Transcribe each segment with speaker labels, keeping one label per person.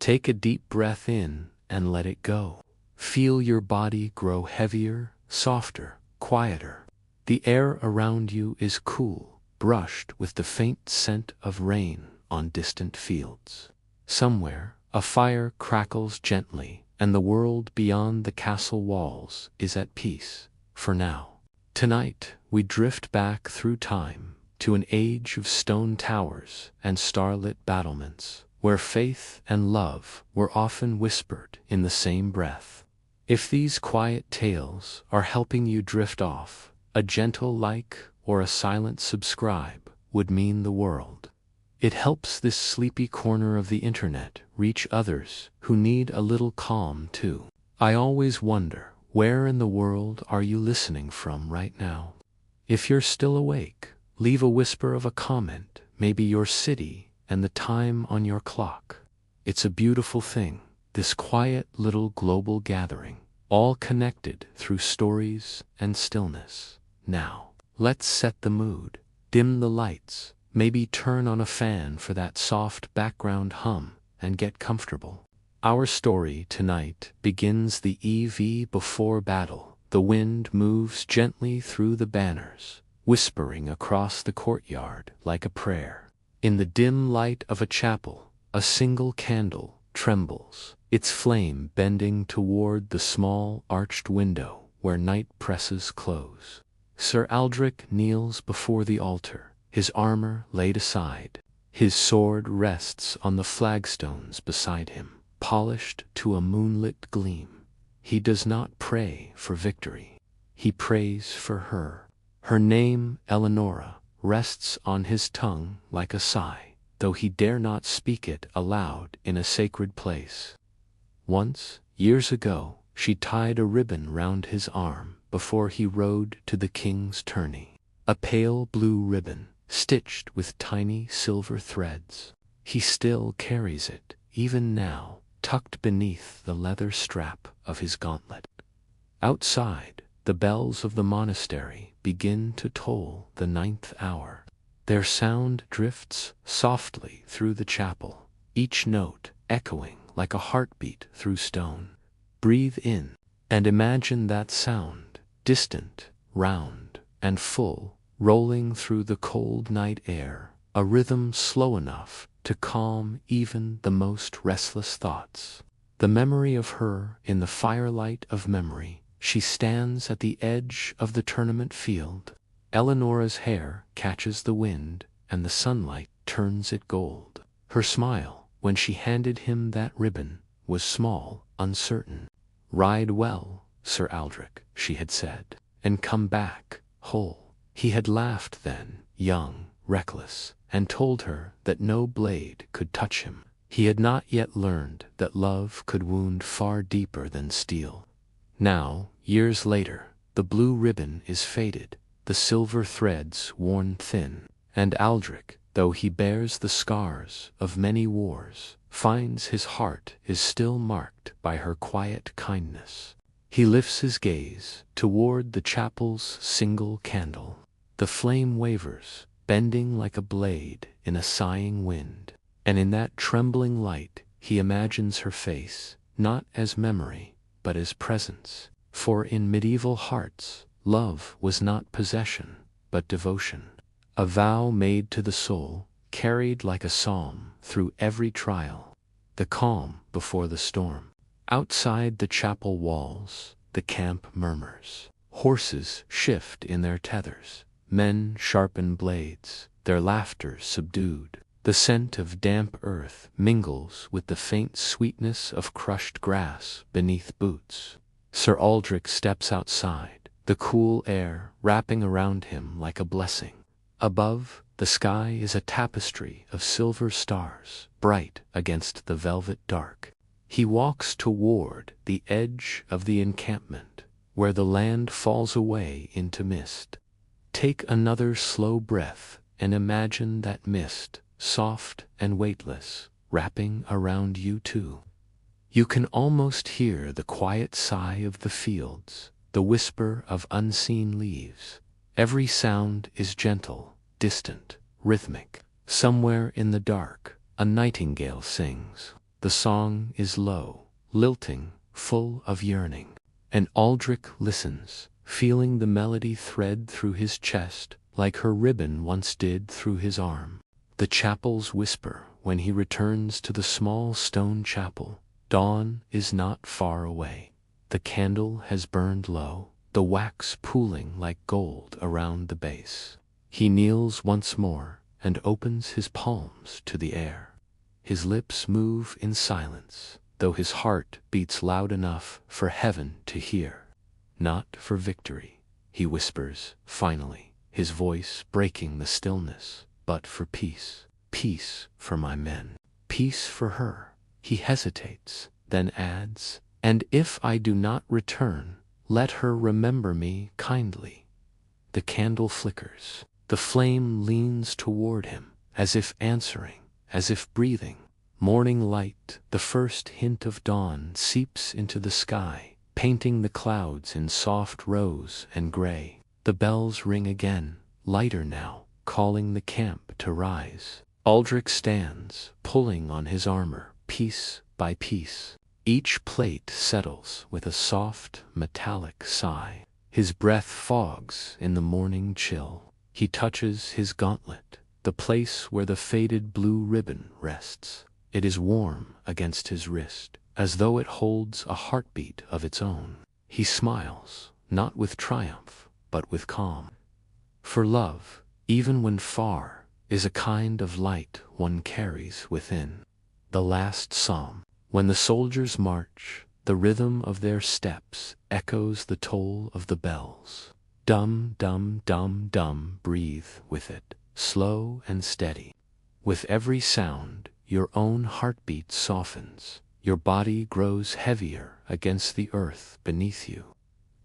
Speaker 1: Take a deep breath in and let it go. Feel your body grow heavier, softer, quieter. The air around you is cool, brushed with the faint scent of rain on distant fields. Somewhere, a fire crackles gently, and the world beyond the castle walls is at peace, for now. Tonight, we drift back through time to an age of stone towers and starlit battlements, where faith and love were often whispered in the same breath. If these quiet tales are helping you drift off, a gentle like or a silent subscribe would mean the world. It helps this sleepy corner of the internet reach others who need a little calm too. I always wonder, where in the world are you listening from right now? If you're still awake, leave a whisper of a comment, maybe your city and the time on your clock. It's a beautiful thing, this quiet little global gathering, all connected through stories and stillness. Now, let's set the mood. Dim the lights, maybe turn on a fan for that soft background hum, and get comfortable. Our story tonight begins the eve before battle. The wind moves gently through the banners, whispering across the courtyard like a prayer. In the dim light of a chapel, a single candle trembles, its flame bending toward the small arched window where night presses close. Sir Aldrich kneels before the altar, his armor laid aside. His sword rests on the flagstones beside him, polished to a moonlit gleam. He does not pray for victory. He prays for her. Her name, Eleonora, rests on his tongue like a sigh, though he dare not speak it aloud in a sacred place. Once, years ago, she tied a ribbon round his arm before he rode to the king's tourney. A pale blue ribbon, stitched with tiny silver threads. He still carries it, even now, tucked beneath the leather strap of his gauntlet. Outside, the bells of the monastery begin to toll the 9th hour. Their sound drifts softly through the chapel, each note echoing like a heartbeat through stone. Breathe in, and imagine that sound, distant, round, and full, rolling through the cold night air, a rhythm slow enough to calm even the most restless thoughts. The memory of her in the firelight of memory. She stands at the edge of the tournament field. Eleonora's hair catches the wind, and the sunlight turns it gold. Her smile, when she handed him that ribbon, was small, uncertain. "Ride well, Sir Aldrich," she had said, "and come back, whole." He had laughed then, young, reckless, and told her that no blade could touch him. He had not yet learned that love could wound far deeper than steel. Now, years later, the blue ribbon is faded, the silver threads worn thin, and Aldrich, though he bears the scars of many wars, finds his heart is still marked by her quiet kindness. He lifts his gaze toward the chapel's single candle. The flame wavers, bending like a blade in a sighing wind, and in that trembling light he imagines her face, not as memory, but as presence. For in medieval hearts, love was not possession, but devotion. A vow made to the soul, carried like a psalm through every trial. The calm before the storm. Outside the chapel walls, the camp murmurs. Horses shift in their tethers. Men sharpen blades, their laughter subdued. The scent of damp earth mingles with the faint sweetness of crushed grass beneath boots. Sir Aldrich steps outside, the cool air wrapping around him like a blessing. Above, the sky is a tapestry of silver stars, bright against the velvet dark. He walks toward the edge of the encampment, where the land falls away into mist. Take another slow breath and imagine that mist, soft and weightless, wrapping around you too. You can almost hear the quiet sigh of the fields, the whisper of unseen leaves. Every sound is gentle, distant, rhythmic. Somewhere in the dark, a nightingale sings. The song is low, lilting, full of yearning. And Aldrich listens, feeling the melody thread through his chest like her ribbon once did through his arm. The chapels whisper when he returns to the small stone chapel. Dawn is not far away. The candle has burned low, the wax pooling like gold around the base. He kneels once more and opens his palms to the air. His lips move in silence, though his heart beats loud enough for heaven to hear. Not for victory, he whispers finally, his voice breaking the stillness, but for peace. Peace for my men. Peace for her. He hesitates, then adds, and if I do not return, let her remember me kindly. The candle flickers. The flame leans toward him, as if answering, as if breathing. Morning light, the first hint of dawn, seeps into the sky, painting the clouds in soft rose and gray. The bells ring again, lighter now, calling the camp to rise. Aldrich stands, pulling on his armor, piece by piece. Each plate settles with a soft, metallic sigh. His breath fogs in the morning chill. He touches his gauntlet, the place where the faded blue ribbon rests. It is warm against his wrist, as though it holds a heartbeat of its own. He smiles, not with triumph, but with calm. For love, even when far, is a kind of light one carries within. The last psalm. When the soldiers march, the rhythm of their steps echoes the toll of the bells. Dum, dum, dum, dum, breathe with it, slow and steady. With every sound, your own heartbeat softens, your body grows heavier against the earth beneath you.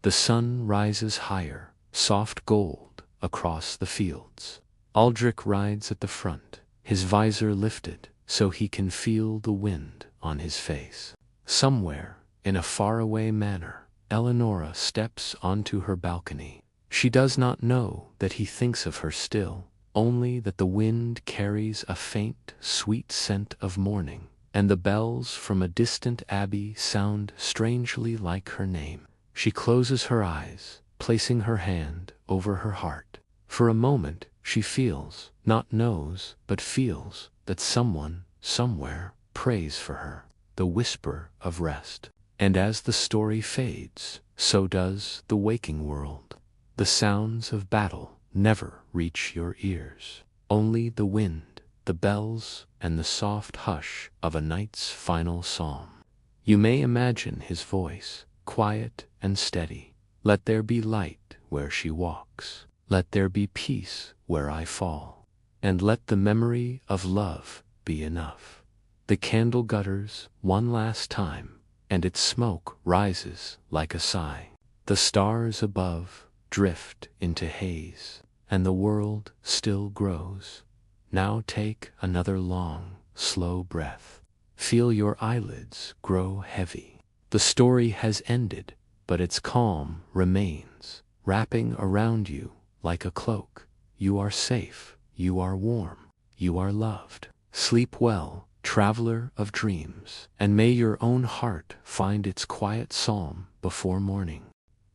Speaker 1: The sun rises higher, soft gold, across the fields. Aldrich rides at the front, his visor lifted so he can feel the wind on his face. Somewhere, in a faraway manor, Eleonora steps onto her balcony. She does not know that he thinks of her still, only that the wind carries a faint, sweet scent of morning, and the bells from a distant abbey sound strangely like her name. She closes her eyes, placing her hand over her heart. For a moment, she feels, not knows, but feels, that someone, somewhere, prays for her, the whisper of rest. And as the story fades, so does the waking world. The sounds of battle never reach your ears. Only the wind, the bells, and the soft hush of a night's final psalm. You may imagine his voice, quiet and steady. Let there be light where she walks. Let there be peace where I fall. And let the memory of love be enough. The candle gutters one last time, and its smoke rises like a sigh. The stars above drift into haze, and the world still grows. Now take another long, slow breath. Feel your eyelids grow heavy. The story has ended, but its calm remains, wrapping around you like a cloak. You are safe, you are warm, you are loved. Sleep well, traveler of dreams, and may your own heart find its quiet psalm before morning.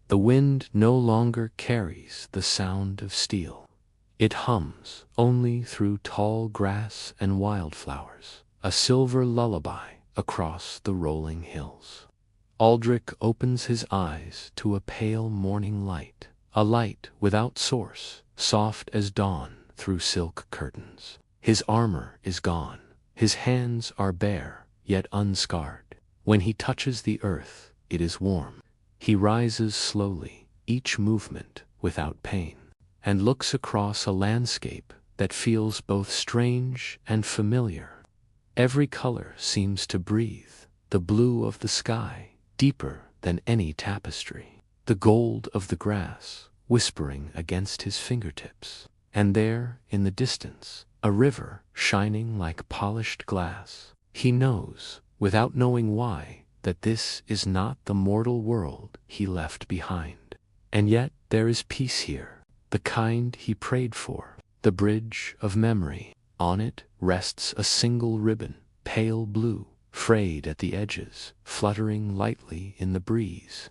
Speaker 1: The wind no longer carries the sound of steel. It hums only through tall grass and wildflowers, a silver lullaby across the rolling hills. Aldrich opens his eyes to a pale morning light, a light without source, soft as dawn through silk curtains. His armor is gone. His hands are bare, yet unscarred. When he touches the earth, it is warm. He rises slowly, each movement without pain, and looks across a landscape that feels both strange and familiar. Every color seems to breathe, the blue of the sky, deeper than any tapestry, the gold of the grass, whispering against his fingertips, and there, in the distance, a river shining like polished glass. He knows, without knowing why, that this is not the mortal world he left behind. And yet there is peace here, the kind he prayed for, the bridge of memory. On it rests a single ribbon, pale blue, frayed at the edges, fluttering lightly in the breeze.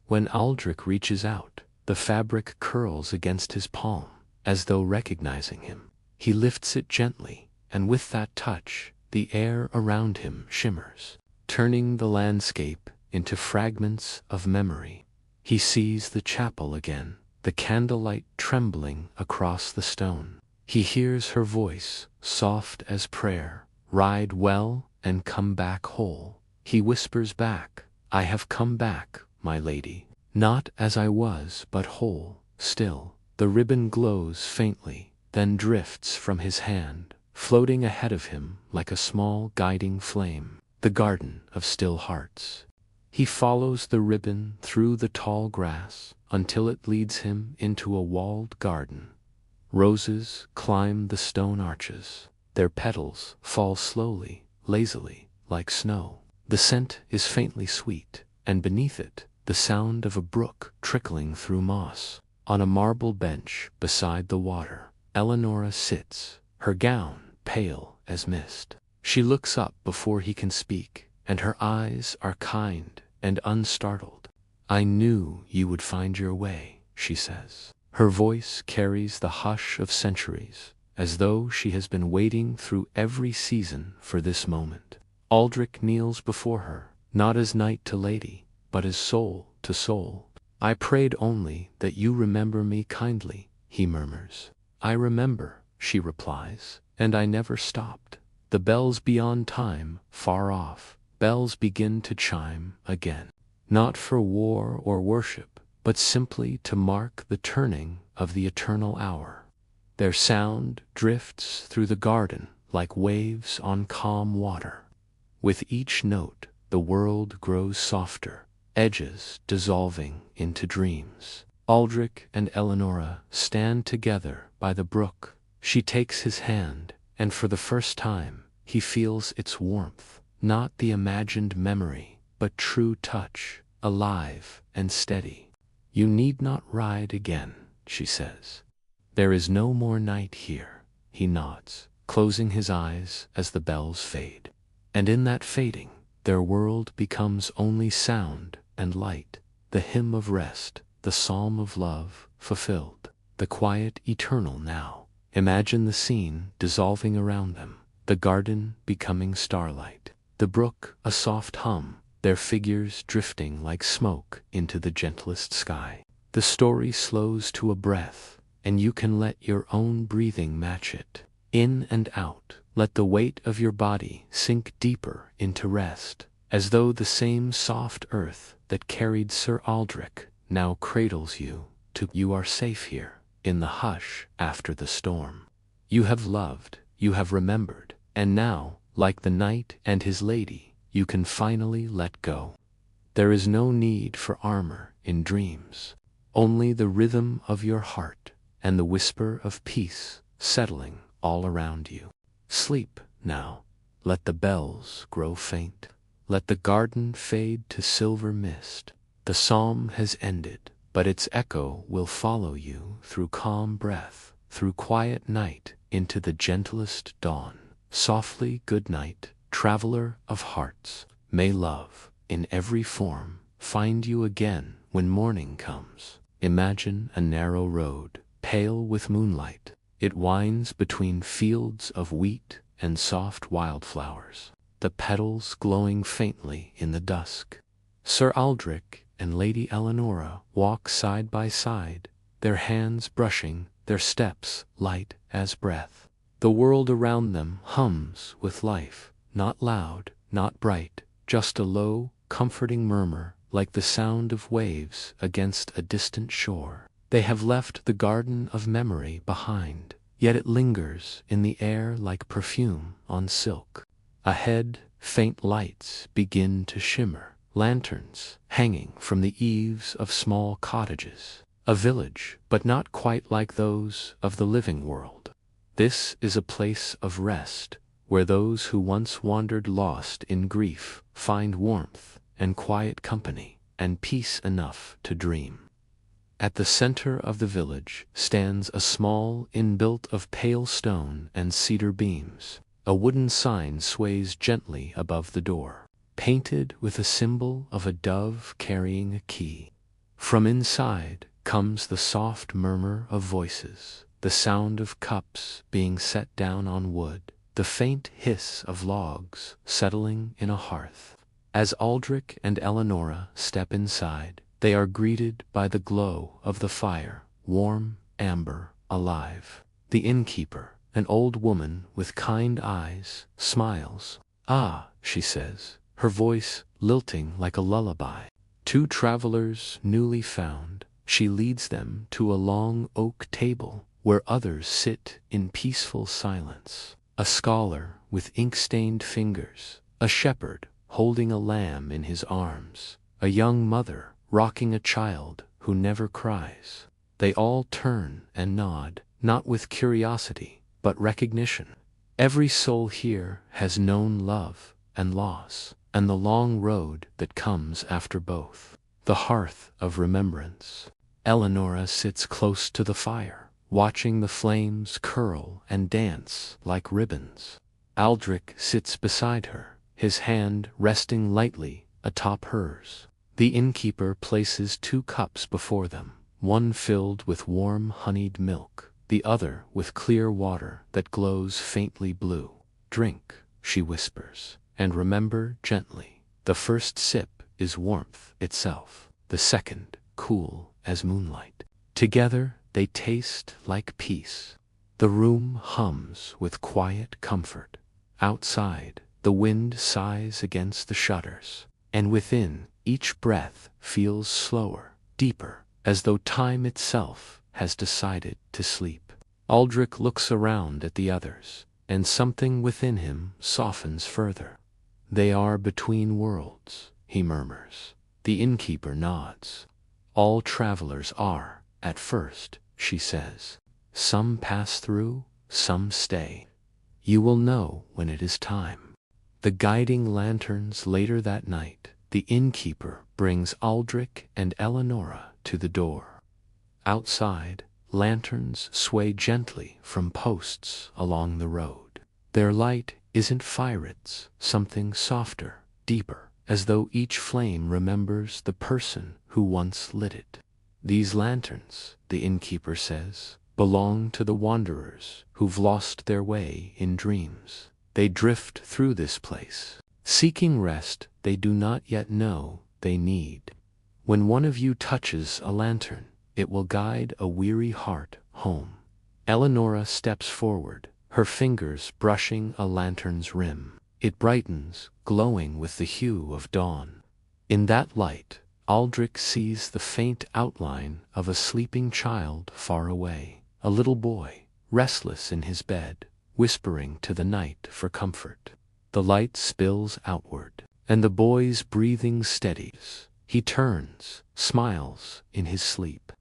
Speaker 1: When Aldrich reaches out, the fabric curls against his palm, as though recognizing him. He lifts it gently, and with that touch, the air around him shimmers, turning the landscape into fragments of memory. He sees the chapel again, the candlelight trembling across the stone. He hears her voice, soft as prayer, "Ride well and come back whole." He whispers back, "I have come back, my lady, not as I was, but whole, still." The ribbon glows faintly, then drifts from his hand, floating ahead of him like a small guiding flame. The garden of still hearts. He follows the ribbon through the tall grass until it leads him into a walled garden. Roses climb the stone arches. Their petals fall slowly, lazily, like snow. The scent is faintly sweet, and beneath it, the sound of a brook trickling through moss. On a marble bench beside the water, Eleonora sits, her gown pale as mist. She looks up before he can speak, and her eyes are kind and unstartled. "I knew you would find your way," she says. Her voice carries the hush of centuries, as though she has been waiting through every season for this moment. Aldrich kneels before her, not as knight to lady, but as soul to soul. "I prayed only that you remember me kindly," he murmurs. "I remember," she replies, "and I never stopped." The bells beyond time, far off, bells begin to chime again. Not for war or worship, but simply to mark the turning of the eternal hour. Their sound drifts through the garden like waves on calm water. With each note, the world grows softer, edges dissolving into dreams. Aldrich and Eleonora stand together by the brook. She takes his hand, and for the first time, he feels its warmth, not the imagined memory, but true touch, alive and steady. "You need not ride again," she says. "There is no more night here." He nods, closing his eyes as the bells fade. And in that fading, their world becomes only sound and light, the hymn of rest, the psalm of love fulfilled, the quiet eternal now. Imagine the scene dissolving around them, the garden becoming starlight, the brook a soft hum, their figures drifting like smoke into the gentlest sky. The story slows to a breath, and you can let your own breathing match it. In and out, let the weight of your body sink deeper into rest, as though the same soft earth that carried Sir Aldrich now cradles you. You are safe here, in the hush after the storm. You have loved, you have remembered, and now, like the knight and his lady, you can finally let go. There is no need for armor in dreams, only the rhythm of your heart and the whisper of peace settling all around you. Sleep now. Let the bells grow faint. Let the garden fade to silver mist. The psalm has ended, but its echo will follow you through calm breath, through quiet night, into the gentlest dawn. Softly good night, traveler of hearts. May love, in every form, find you again when morning comes. Imagine a narrow road, pale with moonlight. It winds between fields of wheat and soft wildflowers, the petals glowing faintly in the dusk. Sir Aldrich and Lady Eleonora walk side by side, their hands brushing, their steps light as breath. The world around them hums with life, not loud, not bright, just a low, comforting murmur, like the sound of waves against a distant shore. They have left the garden of memory behind, yet it lingers in the air like perfume on silk. Ahead, faint lights begin to shimmer, lanterns hanging from the eaves of small cottages. A village, but not quite like those of the living world. This is a place of rest, where those who once wandered lost in grief find warmth and quiet company, and peace enough to dream. At the center of the village stands a small inn built of pale stone and cedar beams, A wooden sign sways gently above the door, painted with a symbol of a dove carrying a key. From inside comes the soft murmur of voices, the sound of cups being set down on wood, the faint hiss of logs settling in a hearth. As Aldrich and Eleonora step inside, they are greeted by the glow of the fire, warm, amber, alive. The innkeeper, an old woman with kind eyes, smiles. "Ah," she says, her voice lilting like a lullaby. Two travelers newly found, she leads them to a long oak table where others sit in peaceful silence. A scholar with ink-stained fingers, a shepherd holding a lamb in his arms, a young mother rocking a child who never cries. They all turn and nod, not with curiosity, but recognition. Every soul here has known love and loss, and the long road that comes after both. The hearth of remembrance. Eleonora sits close to the fire, watching the flames curl and dance like ribbons. Aldrich sits beside her, his hand resting lightly atop hers. The innkeeper places 2 cups before them, one filled with warm honeyed milk, the other with clear water that glows faintly blue. "Drink," she whispers, "and remember gently. The first sip is warmth itself, the second cool as moonlight." Together they taste like peace. The room hums with quiet comfort. Outside, the wind sighs against the shutters, and within, each breath feels slower, deeper, as though time itself has decided to sleep. Aldrich looks around at the others, and something within him softens further. "They are between worlds," he murmurs. The innkeeper nods. "All travelers are, at first," she says. "Some pass through, some stay. You will know when it is time." The guiding lanterns later that night, the innkeeper brings Aldrich and Eleonora to the door. Outside, lanterns sway gently from posts along the road. Their light isn't fireworks, something softer, deeper, as though each flame remembers the person who once lit it. "These lanterns," the innkeeper says, "belong to the wanderers who've lost their way in dreams. They drift through this place, seeking rest they do not yet know they need. When one of you touches a lantern, it will guide a weary heart home." Eleonora steps forward, her fingers brushing a lantern's rim. It brightens, glowing with the hue of dawn. In that light, Aldrich sees the faint outline of a sleeping child far away, a little boy, restless in his bed, whispering to the night for comfort. The light spills outward, and the boy's breathing steadies. He turns, smiles in his sleep.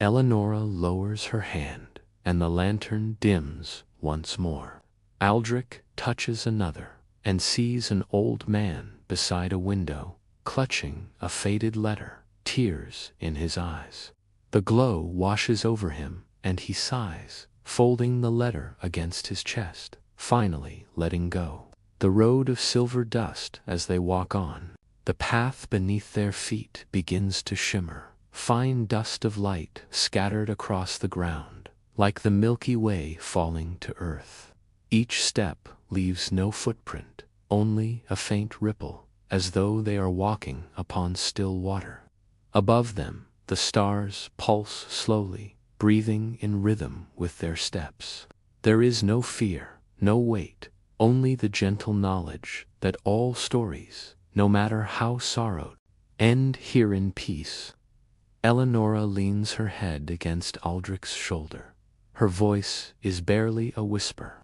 Speaker 1: Eleonora lowers her hand, and the lantern dims once more. Aldrich touches another, and sees an old man beside a window, clutching a faded letter, tears in his eyes. The glow washes over him, and he sighs, folding the letter against his chest, finally letting go. The road of silver dust as they walk on. The path beneath their feet begins to shimmer, fine dust of light scattered across the ground, like the Milky Way falling to earth. Each step leaves no footprint, only a faint ripple, as though they are walking upon still water. Above them, the stars pulse slowly, breathing in rhythm with their steps. There is no fear, no weight, only the gentle knowledge that all stories, no matter how sorrowed, end here in peace. Eleonora leans her head against Aldrich's shoulder. Her voice is barely a whisper.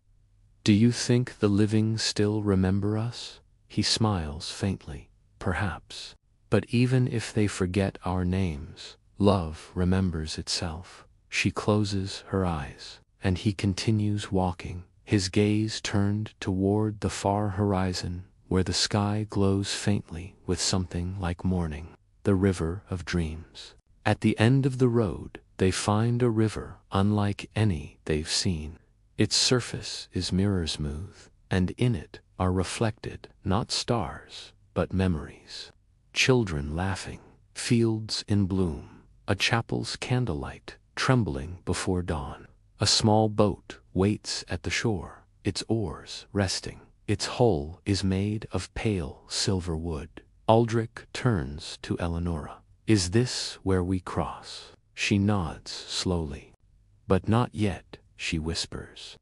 Speaker 1: "Do you think the living still remember us?" He smiles faintly. "Perhaps. But even if they forget our names, love remembers itself." She closes her eyes, and he continues walking, his gaze turned toward the far horizon where the sky glows faintly with something like morning. The river of dreams. At the end of the road, they find a river unlike any they've seen. Its surface is mirror smooth, and in it are reflected not stars, but memories. Children laughing, fields in bloom, a chapel's candlelight trembling before dawn. A small boat waits at the shore, its oars resting. Its hull is made of pale silver wood. Aldrich turns to Eleonora. Is this where we cross? She nods slowly. But not yet, she whispers.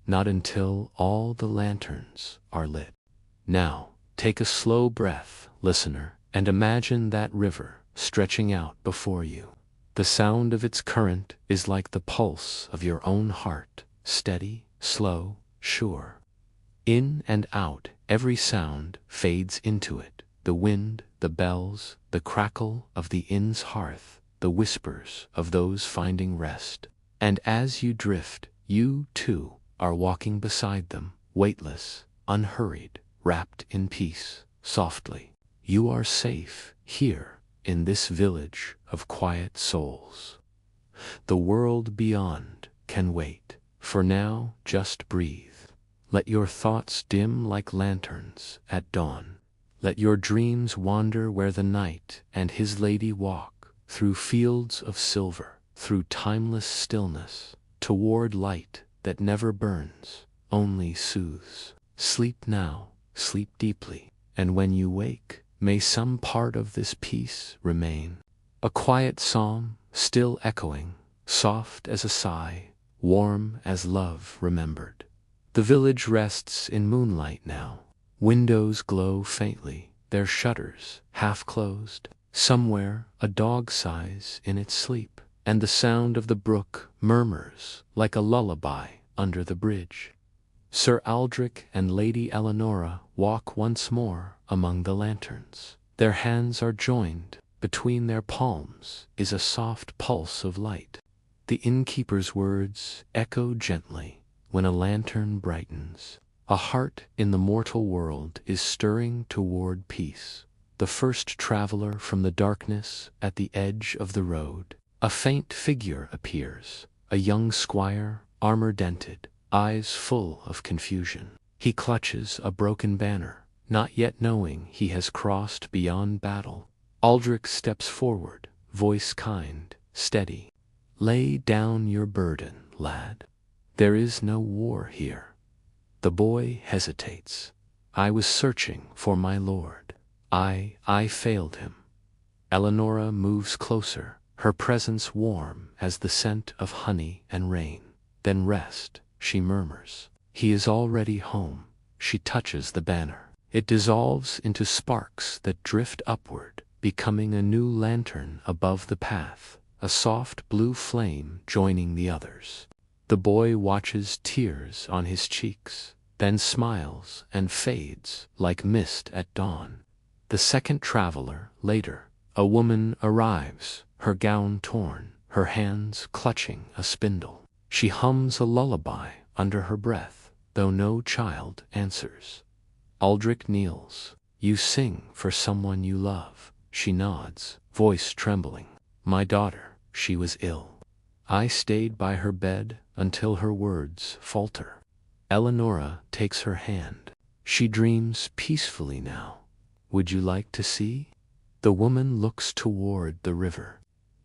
Speaker 1: Not until all the lanterns are lit. Now, take a slow breath, listener, and imagine that river stretching out before you. The sound of its current is like the pulse of your own heart, steady, slow, sure. In and out, every sound fades into it. The wind, the bells, the crackle of the inn's hearth, the whispers of those finding rest. And as you drift, you, too, are walking beside them, weightless, unhurried, wrapped in peace, softly. You are safe here, in this village of quiet souls. The world beyond can wait. For now, just breathe. Let your thoughts dim like lanterns at dawn. Let your dreams wander where the night and his lady walk, through fields of silver, through timeless stillness, toward light that never burns, only soothes. Sleep now, sleep deeply, and when you wake, may some part of this peace remain. A quiet psalm, still echoing, soft as a sigh, warm as love remembered. The village rests in moonlight now. Windows glow faintly, their shutters half closed. Somewhere a dog sighs in its sleep, and the sound of the brook murmurs like a lullaby under the bridge. Sir Aldrich and Lady Eleonora walk once more among the lanterns. Their hands are joined. Between their palms is a soft pulse of light. The innkeeper's words echo gently when a lantern brightens. A heart in the mortal world is stirring toward peace. The first traveler from the darkness at the edge of the road. A faint figure appears, a young squire, armor-dented, eyes full of confusion. He clutches a broken banner, not yet knowing he has crossed beyond battle. Aldrich steps forward, voice kind, steady. Lay down your burden, lad. There is no war here. The boy hesitates. I was searching for my lord. I failed him. Eleonora moves closer, her presence warm as the scent of honey and rain. Then rest, she murmurs. He is already home. She touches the banner. It dissolves into sparks that drift upward, becoming a new lantern above the path, a soft blue flame joining the others. The boy watches, tears on his cheeks, then smiles and fades like mist at dawn. The second traveler, later, a woman arrives, her gown torn, her hands clutching a spindle. She hums a lullaby under her breath, though no child answers. Aldrich kneels. You sing for someone you love. She nods, voice trembling. My daughter, she was ill. I stayed by her bed until her words falter. Eleonora takes her hand. She dreams peacefully now. Would you like to see? The woman looks toward the river.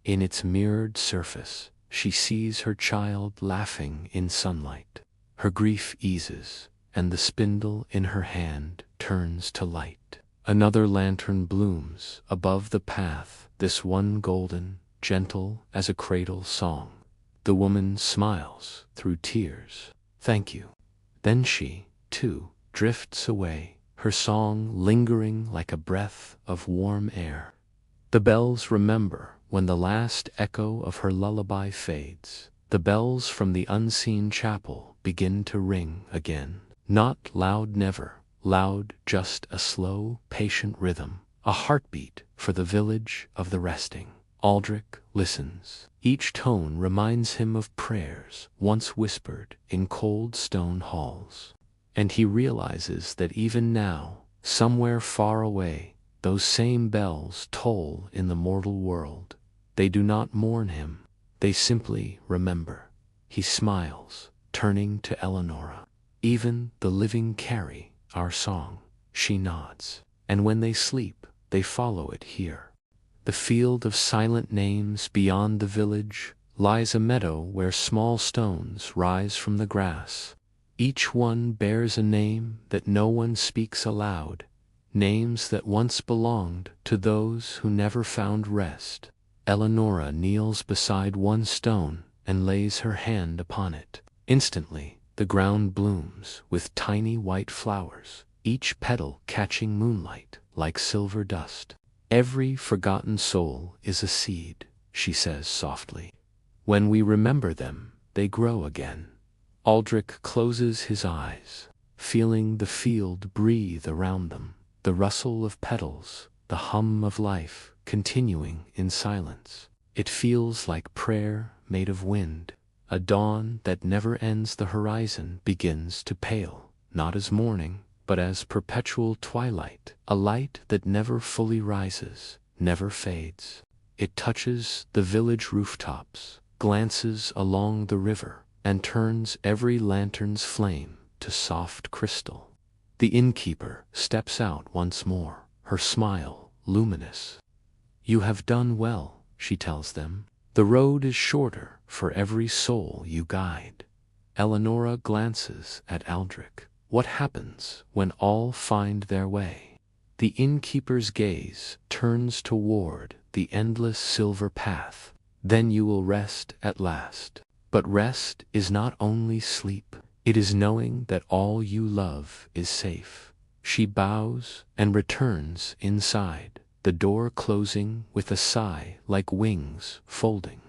Speaker 1: In its mirrored surface, she sees her child laughing in sunlight. Her grief eases, and the spindle in her hand turns to light. Another lantern blooms above the path, this one golden, gentle as a cradle song. The woman smiles through tears. Thank you. Then she, too, drifts away, her song lingering like a breath of warm air. The bells remember when the last echo of her lullaby fades. The bells from the unseen chapel begin to ring again. Not loud never, loud just a slow, patient rhythm, a heartbeat for the village of the resting. Aldrich listens. Each tone reminds him of prayers once whispered in cold stone halls. And he realizes that even now, somewhere far away, those same bells toll in the mortal world. They do not mourn him, they simply remember. He smiles, turning to Eleonora. Even the living carry our song, she nods. And when they sleep, they follow it here. The field of silent names beyond the village lies a meadow where small stones rise from the grass. Each one bears a name that no one speaks aloud, names that once belonged to those who never found rest. Eleonora kneels beside one stone and lays her hand upon it. Instantly, the ground blooms with tiny white flowers, each petal catching moonlight like silver dust. Every forgotten soul is a seed, she says softly. When we remember them, they grow again. Aldrich closes his eyes, feeling the field breathe around them, the rustle of petals, the hum of life continuing in silence. It feels like prayer made of wind. A dawn that never ends. The horizon begins to pale, not as morning, but as perpetual twilight, a light that never fully rises, never fades. It touches the village rooftops, glances along the river, and turns every lantern's flame to soft crystal. The innkeeper steps out once more, her smile luminous. "You have done well," she tells them. "The road is shorter for every soul you guide." Eleonora glances at Aldrich. What happens when all find their way? The innkeeper's gaze turns toward the endless silver path. "Then you will rest at last." But rest is not only sleep. It is knowing that all you love is safe. She bows and returns inside, the door closing with a sigh like wings folding.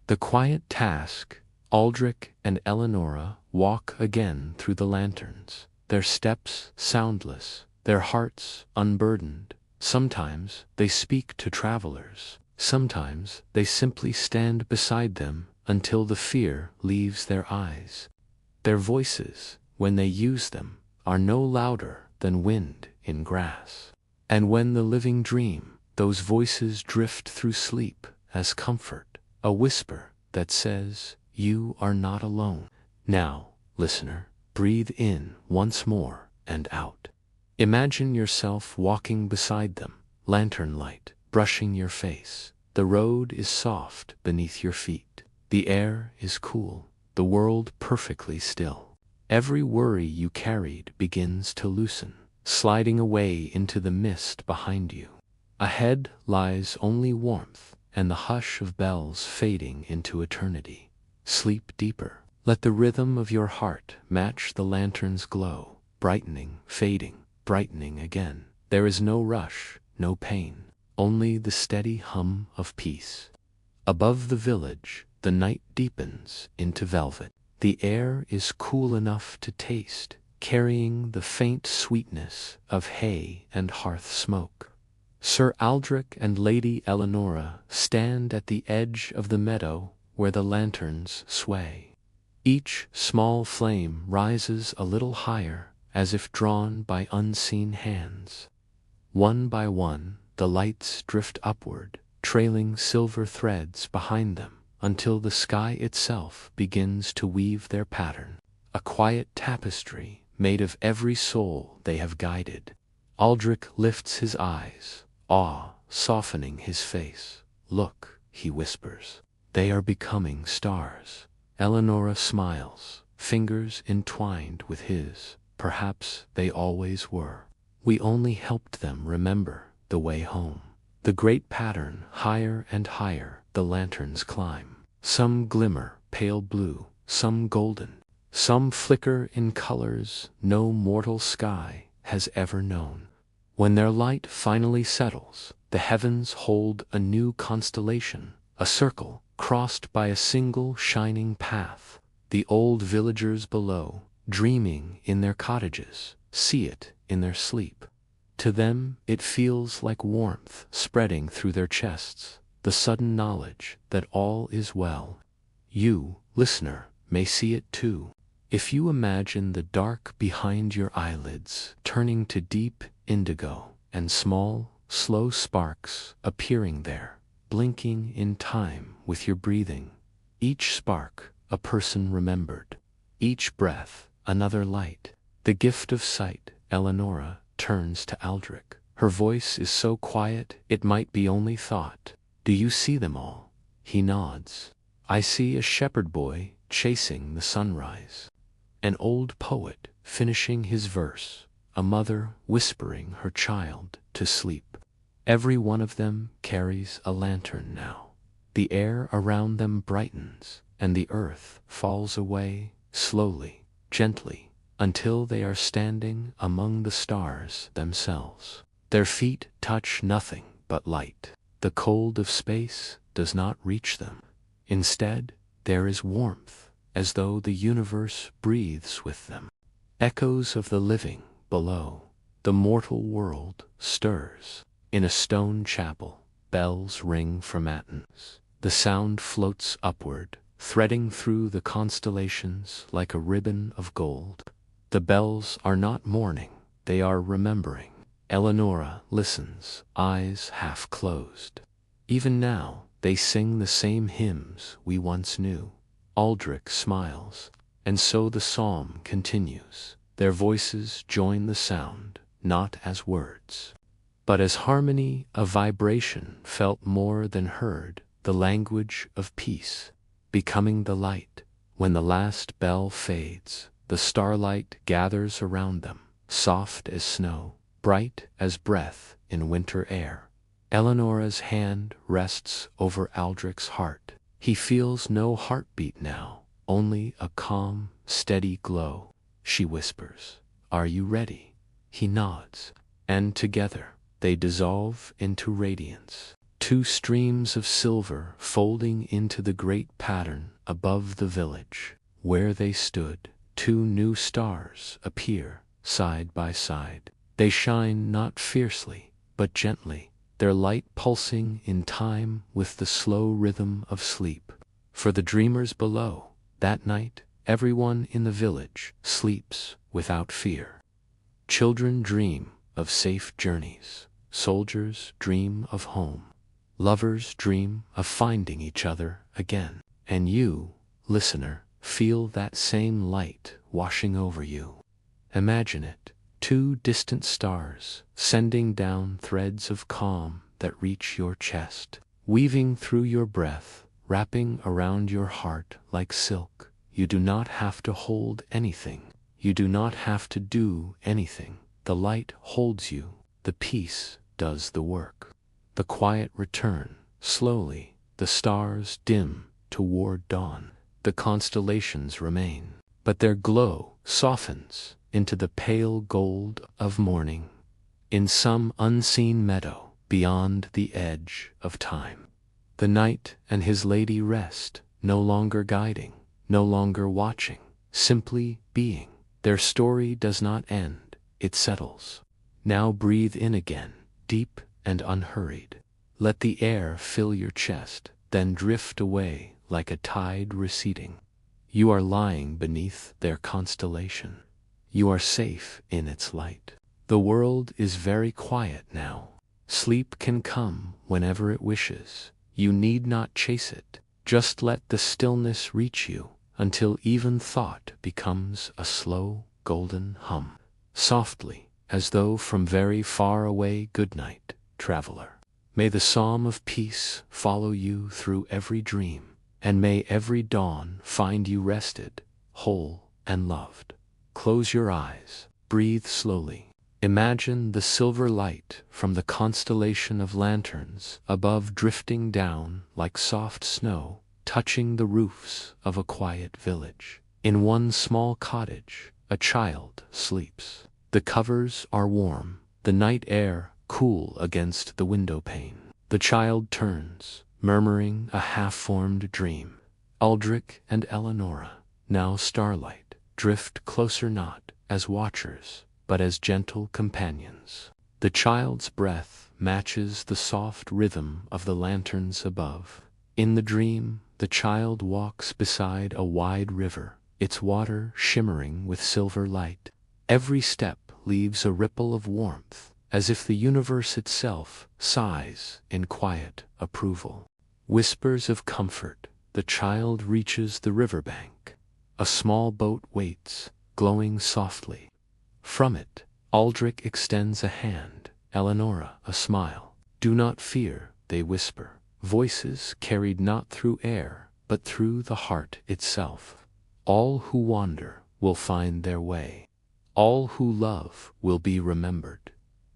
Speaker 1: The quiet task, Aldrich and Eleonora walk again through the lanterns, their steps soundless, their hearts unburdened. Sometimes they speak to travelers, sometimes they simply stand beside them until the fear leaves their eyes. Their voices, when they use them, are no louder than wind in grass. And when the living dream, those voices drift through sleep as comfort, a whisper that says, "You are not alone." Now, listener, breathe in once more and out. Imagine yourself walking beside them, lantern light brushing your face. The road is soft beneath your feet. The air is cool, the world perfectly still. Every worry you carried begins to loosen, sliding away into the mist behind you. Ahead lies only warmth and the hush of bells fading into eternity. Sleep deeper. Let the rhythm of your heart match the lantern's glow, brightening, fading, brightening again. There is no rush, no pain, only the steady hum of peace. Above the village, the night deepens into velvet. The air is cool enough to taste, carrying the faint sweetness of hay and hearth smoke. Sir Aldrich and Lady Eleonora stand at the edge of the meadow where the lanterns sway. Each small flame rises a little higher, as if drawn by unseen hands. One by one, the lights drift upward, trailing silver threads behind them, until the sky itself begins to weave their pattern, a quiet tapestry made of every soul they have guided. Aldrich lifts his eyes, awe softening his face. "Look," he whispers, "they are becoming stars." Eleonora smiles, fingers entwined with his. "Perhaps they always were. We only helped them remember the way home." The great pattern, higher and higher, the lanterns climb. Some glimmer pale blue, some golden, some flicker in colors no mortal sky has ever known. When their light finally settles, the heavens hold a new constellation, a circle crossed by a single shining path. The old villagers below, dreaming in their cottages, see it in their sleep. To them it feels like warmth spreading through their chests, the sudden knowledge that all is well. You, listener, may see it too. If you imagine the dark behind your eyelids turning to deep indigo, and small, slow sparks appearing there, blinking in time with your breathing. Each spark, a person remembered. Each breath, another light. The gift of sight. Eleonora turns to Aldrich. Her voice is so quiet it might be only thought. Do you see them all? He nods. I see a shepherd boy chasing the sunrise, an old poet finishing his verse, a mother whispering her child to sleep. Every one of them carries a lantern now. The air around them brightens, and the earth falls away slowly, gently, until they are standing among the stars themselves. Their feet touch nothing but light. The cold of space does not reach them. Instead, there is warmth, as though the universe breathes with them. Echoes of the living below. The mortal world stirs. In a stone chapel, bells ring for matins. The sound floats upward, threading through the constellations like a ribbon of gold. The bells are not mourning, they are remembering. Eleonora listens, eyes half closed. Even now, they sing the same hymns we once knew. Aldrich smiles, and so the psalm continues. Their voices join the sound, not as words, but as harmony, a vibration felt more than heard, the language of peace, becoming the light. When the last bell fades, the starlight gathers around them, soft as snow, bright as breath in winter air. Eleonora's hand rests over Aldrich's heart. He feels no heartbeat now, only a calm, steady glow. She whispers, "Are you ready?" He nods, and together they dissolve into radiance. Two streams of silver folding into the great pattern above the village. Where they stood, two new stars appear side by side. They shine not fiercely, but gently, their light pulsing in time with the slow rhythm of sleep. For the dreamers below, that night, everyone in the village sleeps without fear. Children dream of safe journeys. Soldiers dream of home. Lovers dream of finding each other again. And you, listener, feel that same light washing over you. Imagine it, two distant stars, sending down threads of calm that reach your chest, weaving through your breath, wrapping around your heart like silk. You do not have to hold anything. You do not have to do anything. The light holds you. The peace does the work. The quiet return. Slowly, the stars dim toward dawn. The constellations remain, but their glow softens into the pale gold of morning. In some unseen meadow beyond the edge of time, the knight and his lady rest, no longer guiding, no longer watching, simply being. Their story does not end, it settles. Now breathe in again, deep and unhurried. Let the air fill your chest, then drift away like a tide receding. You are lying beneath their constellation. You are safe in its light. The world is very quiet now. Sleep can come whenever it wishes. You need not chase it. Just let the stillness reach you until even thought becomes a slow, golden hum. Softly, as though from very far away. Good night, traveler. May the psalm of peace follow you through every dream, and may every dawn find you rested, whole, and loved. Close your eyes, breathe slowly. Imagine the silver light from the constellation of lanterns above drifting down like soft snow, touching the roofs of a quiet village. In one small cottage, a child sleeps. The covers are warm, the night air cool against the window pane. The child turns, murmuring a half-formed dream. Aldrich and Eleonora, now starlight, drift closer not as watchers, but as gentle companions. The child's breath matches the soft rhythm of the lanterns above. In the dream, the child walks beside a wide river, its water shimmering with silver light. Every step leaves a ripple of warmth, as if the universe itself sighs in quiet approval. Whispers of comfort. The child reaches the riverbank. A small boat waits, glowing softly. From it, Aldrich extends a hand, Eleonora a smile. "Do not fear," they whisper, voices carried not through air, but through the heart itself. "All who wander will find their way. All who love will be remembered."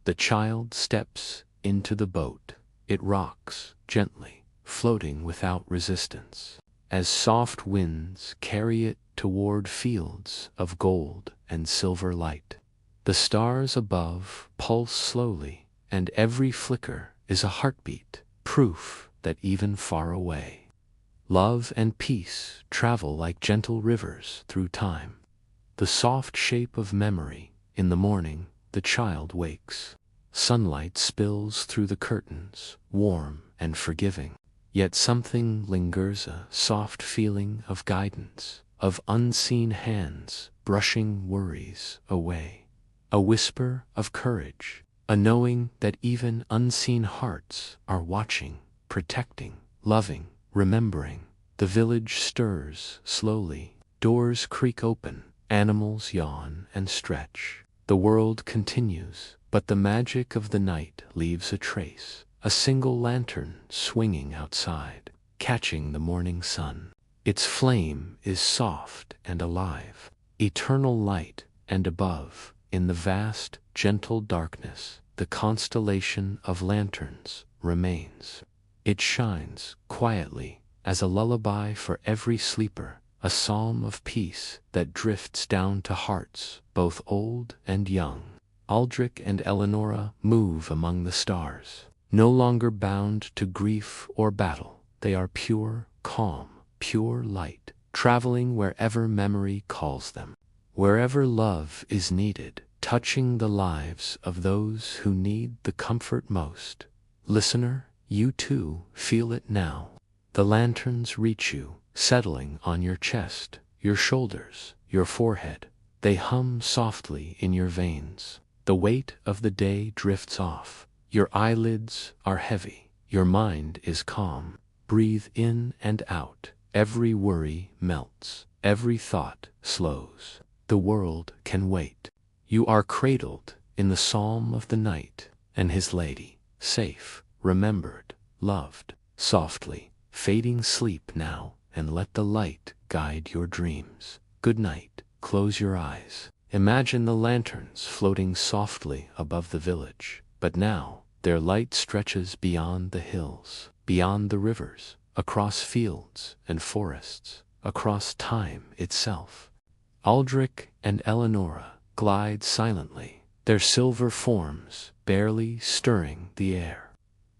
Speaker 1: The child steps into the boat. It rocks gently, floating without resistance, as soft winds carry it toward fields of gold and silver light. The stars above pulse slowly, and every flicker is a heartbeat, proof that even far away, love and peace travel like gentle rivers through time. The soft shape of memory. In the morning, the child wakes. Sunlight spills through the curtains, warm and forgiving. Yet something lingers, a soft feeling of guidance, of unseen hands brushing worries away. A whisper of courage, a knowing that even unseen hearts are watching, protecting, loving, remembering. The village stirs slowly. Doors creak open. Animals yawn and stretch. The world continues, but the magic of the night leaves a trace. A single lantern swinging outside, catching the morning sun. Its flame is soft and alive, eternal light, and above, in the vast, gentle darkness, the constellation of lanterns remains. It shines quietly as a lullaby for every sleeper, a psalm of peace that drifts down to hearts both old and young. Aldrich and Eleonora move among the stars, no longer bound to grief or battle. They are pure, calm, pure light, traveling wherever memory calls them, wherever love is needed, touching the lives of those who need the comfort most. Listener, you too feel it now. The lanterns reach you, settling on your chest, your shoulders, your forehead. They hum softly in your veins. The weight of the day drifts off. Your eyelids are heavy. Your mind is calm. Breathe in and out. Every worry melts. Every thought slows. The world can wait. You are cradled in the psalm of the night and his lady, safe, remembered, loved. Softly, fading sleep now, and let the light guide your dreams. Good night. Close your eyes. Imagine the lanterns floating softly above the village, but now their light stretches beyond the hills, beyond the rivers, across fields and forests, across time itself. Aldrich and Eleonora glide silently, their silver forms barely stirring the air.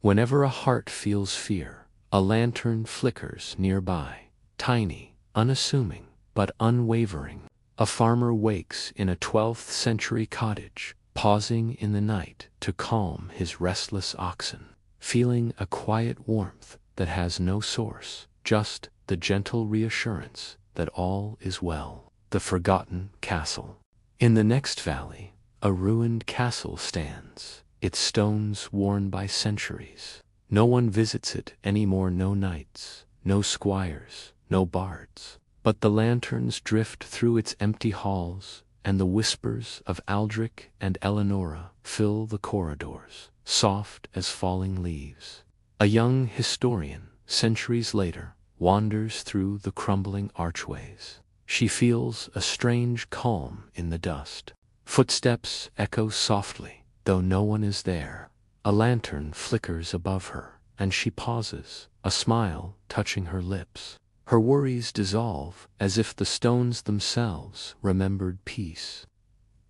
Speaker 1: Whenever a heart feels fear, a lantern flickers nearby, tiny, unassuming, but unwavering. A farmer wakes in a 12th century cottage, pausing in the night to calm his restless oxen, feeling a quiet warmth that has no source, just the gentle reassurance that all is well. The forgotten castle. In the next valley, a ruined castle stands, its stones worn by centuries. No one visits it anymore, no knights, no squires, no bards. But the lanterns drift through its empty halls, and the whispers of Aldrich and Eleonora fill the corridors, soft as falling leaves. A young historian, centuries later, wanders through the crumbling archways. She feels a strange calm in the dust. Footsteps echo softly, though no one is there. A lantern flickers above her, and she pauses, a smile touching her lips. Her worries dissolve as if the stones themselves remembered peace.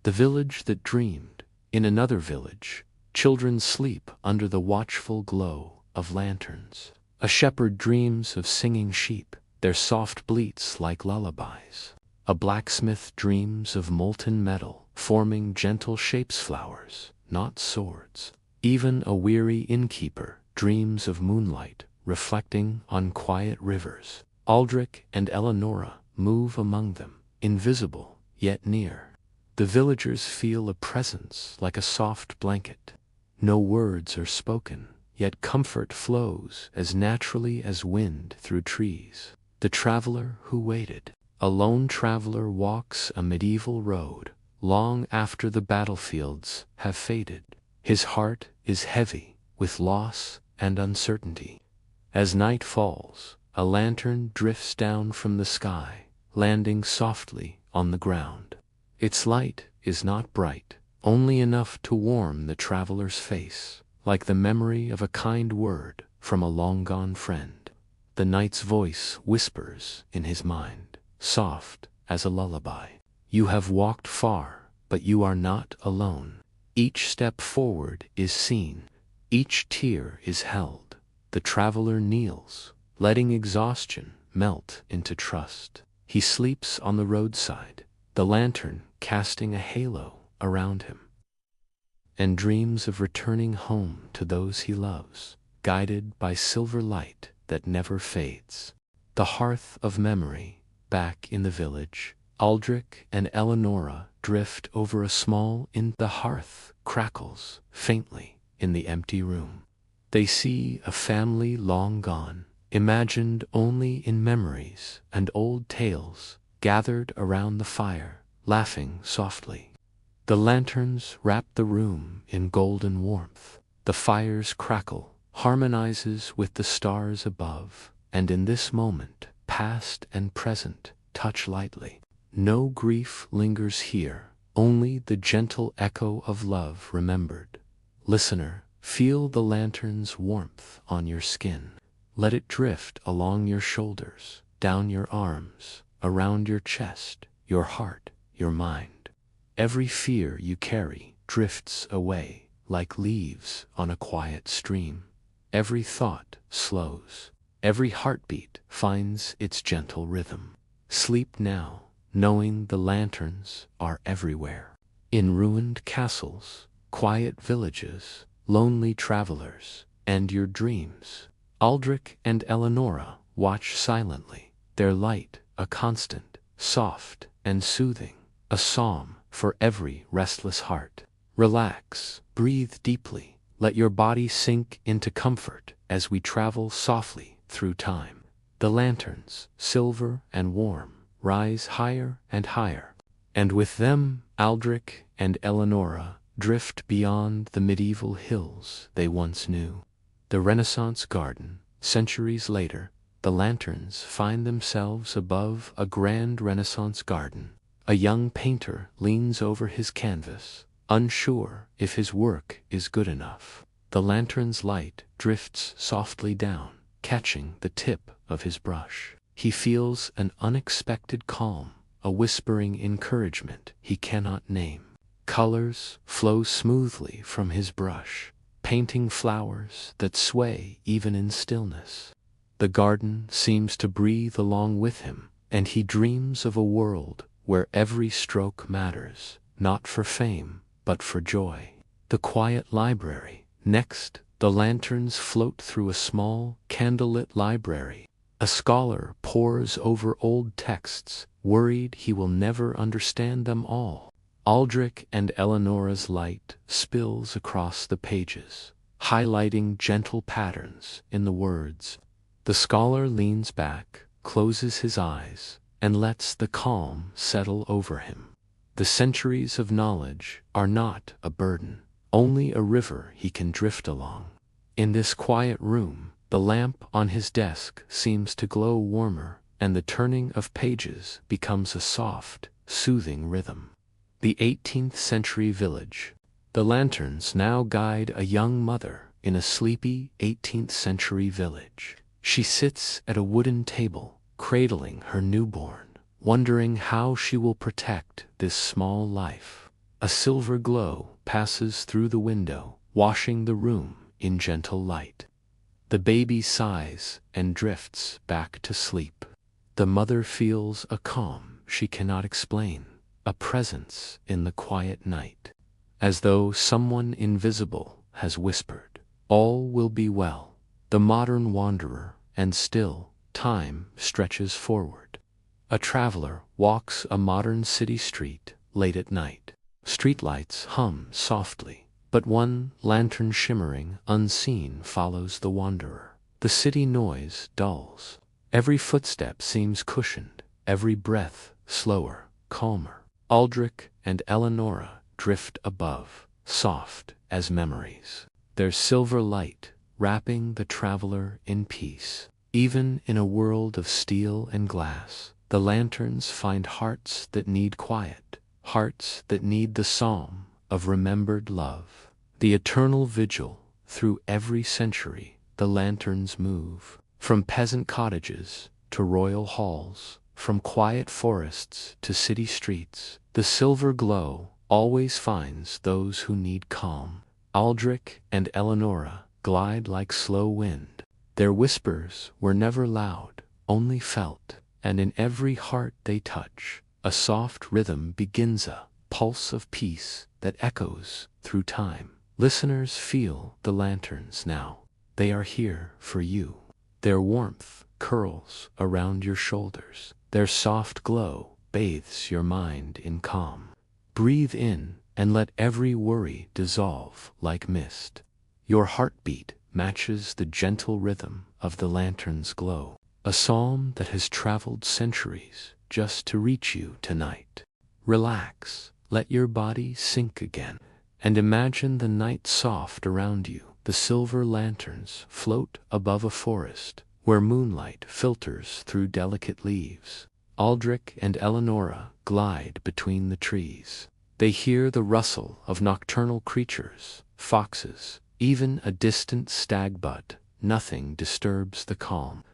Speaker 1: The village that dreamed. In another village, children sleep under the watchful glow of lanterns. A shepherd dreams of singing sheep, their soft bleats like lullabies. A blacksmith dreams of molten metal, forming gentle shapes, flowers, not swords. Even a weary innkeeper dreams of moonlight, reflecting on quiet rivers. Aldrich and Eleonora move among them, invisible, yet near. The villagers feel a presence like a soft blanket. No words are spoken, yet comfort flows as naturally as wind through trees. The traveler who waited. A lone traveler walks a medieval road, long after the battlefields have faded. His heart is heavy with loss and uncertainty. As night falls, a lantern drifts down from the sky, landing softly on the ground. Its light is not bright, only enough to warm the traveler's face, like the memory of a kind word from a long-gone friend. The night's voice whispers in his mind, soft as a lullaby. You have walked far, but you are not alone. Each step forward is seen, each tear is held. The traveler kneels, letting exhaustion melt into trust. He sleeps on the roadside, the lantern casting a halo around him, and dreams of returning home to those he loves, guided by silver light that never fades. The hearth of memory, back in the village, Aldrich and Eleonora drift over a small inn. The hearth crackles faintly in the empty room. They see a family long gone, imagined only in memories and old tales, gathered around the fire, laughing softly. The lanterns wrap the room in golden warmth. The fire's crackle harmonizes with the stars above, and in this moment, past and present touch lightly. No grief lingers here, only the gentle echo of love remembered. Listener, feel the lantern's warmth on your skin. Let it drift along your shoulders, down your arms, around your chest, your heart, your mind. Every fear you carry drifts away like leaves on a quiet stream. Every thought slows. Every heartbeat finds its gentle rhythm. Sleep now, knowing the lanterns are everywhere. In ruined castles, quiet villages, lonely travelers, and your dreams. Aldrich and Eleonora watch silently, their light a constant, soft and soothing, a psalm for every restless heart. Relax, breathe deeply, let your body sink into comfort as we travel softly through time. The lanterns, silver and warm, rise higher and higher, and with them Aldrich and Eleonora drift beyond the medieval hills they once knew. The Renaissance garden, centuries later, the lanterns find themselves above a grand Renaissance garden. A young painter leans over his canvas, unsure if his work is good enough. The lantern's light drifts softly down, catching the tip of his brush. He feels an unexpected calm, a whispering encouragement he cannot name. Colors flow smoothly from his brush, painting flowers that sway even in stillness. The garden seems to breathe along with him, and he dreams of a world where every stroke matters, not for fame, but for joy. The quiet library. Next, the lanterns float through a small, candlelit library. A scholar pores over old texts, worried he will never understand them all. Aldrich and Eleonora's light spills across the pages, highlighting gentle patterns in the words. The scholar leans back, closes his eyes, and lets the calm settle over him. The centuries of knowledge are not a burden, only a river he can drift along. In this quiet room, the lamp on his desk seems to glow warmer, and the turning of pages becomes a soft, soothing rhythm. The 18th century village. The lanterns now guide a young mother in a sleepy 18th century village. She sits at a wooden table, cradling her newborn, wondering how she will protect this small life. A silver glow passes through the window, washing the room in gentle light. The baby sighs and drifts back to sleep. The mother feels a calm she cannot explain, a presence in the quiet night, as though someone invisible has whispered, "All will be well." The modern wanderer, and still, time stretches forward. A traveler walks a modern city street late at night. Streetlights hum softly, but one lantern shimmering unseen follows the wanderer. The city noise dulls. Every footstep seems cushioned, every breath slower, calmer. Aldrich and Eleonora drift above, soft as memories, their silver light wrapping the traveler in peace. Even in a world of steel and glass, the lanterns find hearts that need quiet, hearts that need the psalm of remembered love. The eternal vigil, through every century, the lanterns move, from peasant cottages to royal halls, from quiet forests to city streets. The silver glow always finds those who need calm. Aldrich and Eleonora glide like slow wind. Their whispers were never loud, only felt, and in every heart they touch, a soft rhythm begins, a pulse of peace that echoes through time. Listeners, feel the lanterns now. They are here for you. Their warmth curls around your shoulders. Their soft glow bathes your mind in calm. Breathe in and let every worry dissolve like mist. Your heartbeat matches the gentle rhythm of the lantern's glow, a psalm that has traveled centuries just to reach you tonight. Relax, let your body sink again, and imagine the night soft around you. The silver lanterns float above a forest where moonlight filters through delicate leaves. Aldrich and Eleonora glide between the trees. They hear the rustle of nocturnal creatures, foxes, even a distant stag, but nothing disturbs the calm.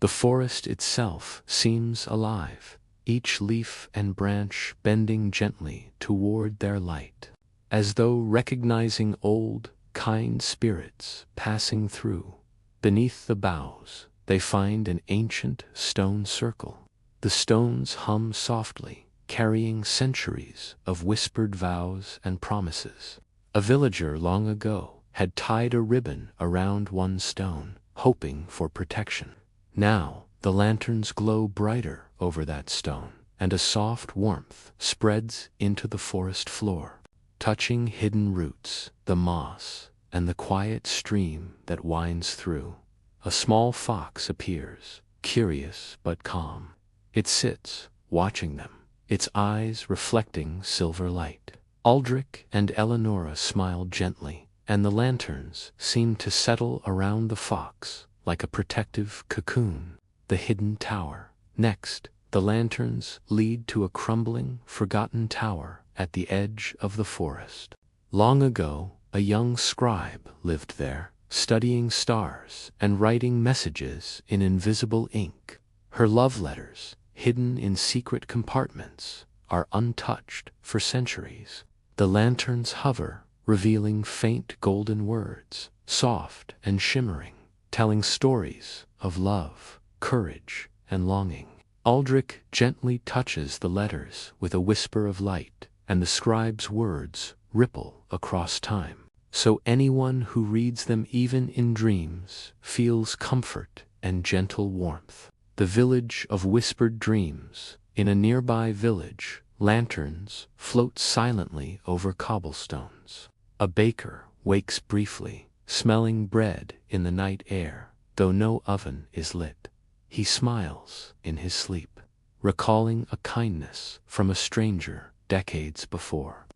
Speaker 1: The forest itself seems alive, each leaf and branch bending gently toward their light, as though recognizing old, kind spirits passing through. Beneath the boughs, they find an ancient stone circle. The stones hum softly, carrying centuries of whispered vows and promises. A villager long ago had tied a ribbon around one stone, hoping for protection. Now, the lanterns glow brighter over that stone, and a soft warmth spreads into the forest floor, touching hidden roots, the moss, and the quiet stream that winds through. A small fox appears, curious but calm. It sits, watching them, its eyes reflecting silver light. Aldrich and Eleonora smile gently, and the lanterns seem to settle around the fox like a protective cocoon. The hidden tower. Next, the lanterns lead to a crumbling, forgotten tower at the edge of the forest. Long ago, a young scribe lived there, studying stars and writing messages in invisible ink. Her love letters, hidden in secret compartments, are untouched for centuries. The lanterns hover, revealing faint golden words, soft and shimmering, telling stories of love, courage, and longing. Aldrich gently touches the letters with a whisper of light, and the scribe's words ripple across time. So anyone who reads them, even in dreams, feels comfort and gentle warmth. The village of whispered dreams. In a nearby village, lanterns float silently over cobblestones. A baker wakes briefly, smelling bread in the night air, though no oven is lit. He smiles in his sleep, recalling a kindness from a stranger decades before.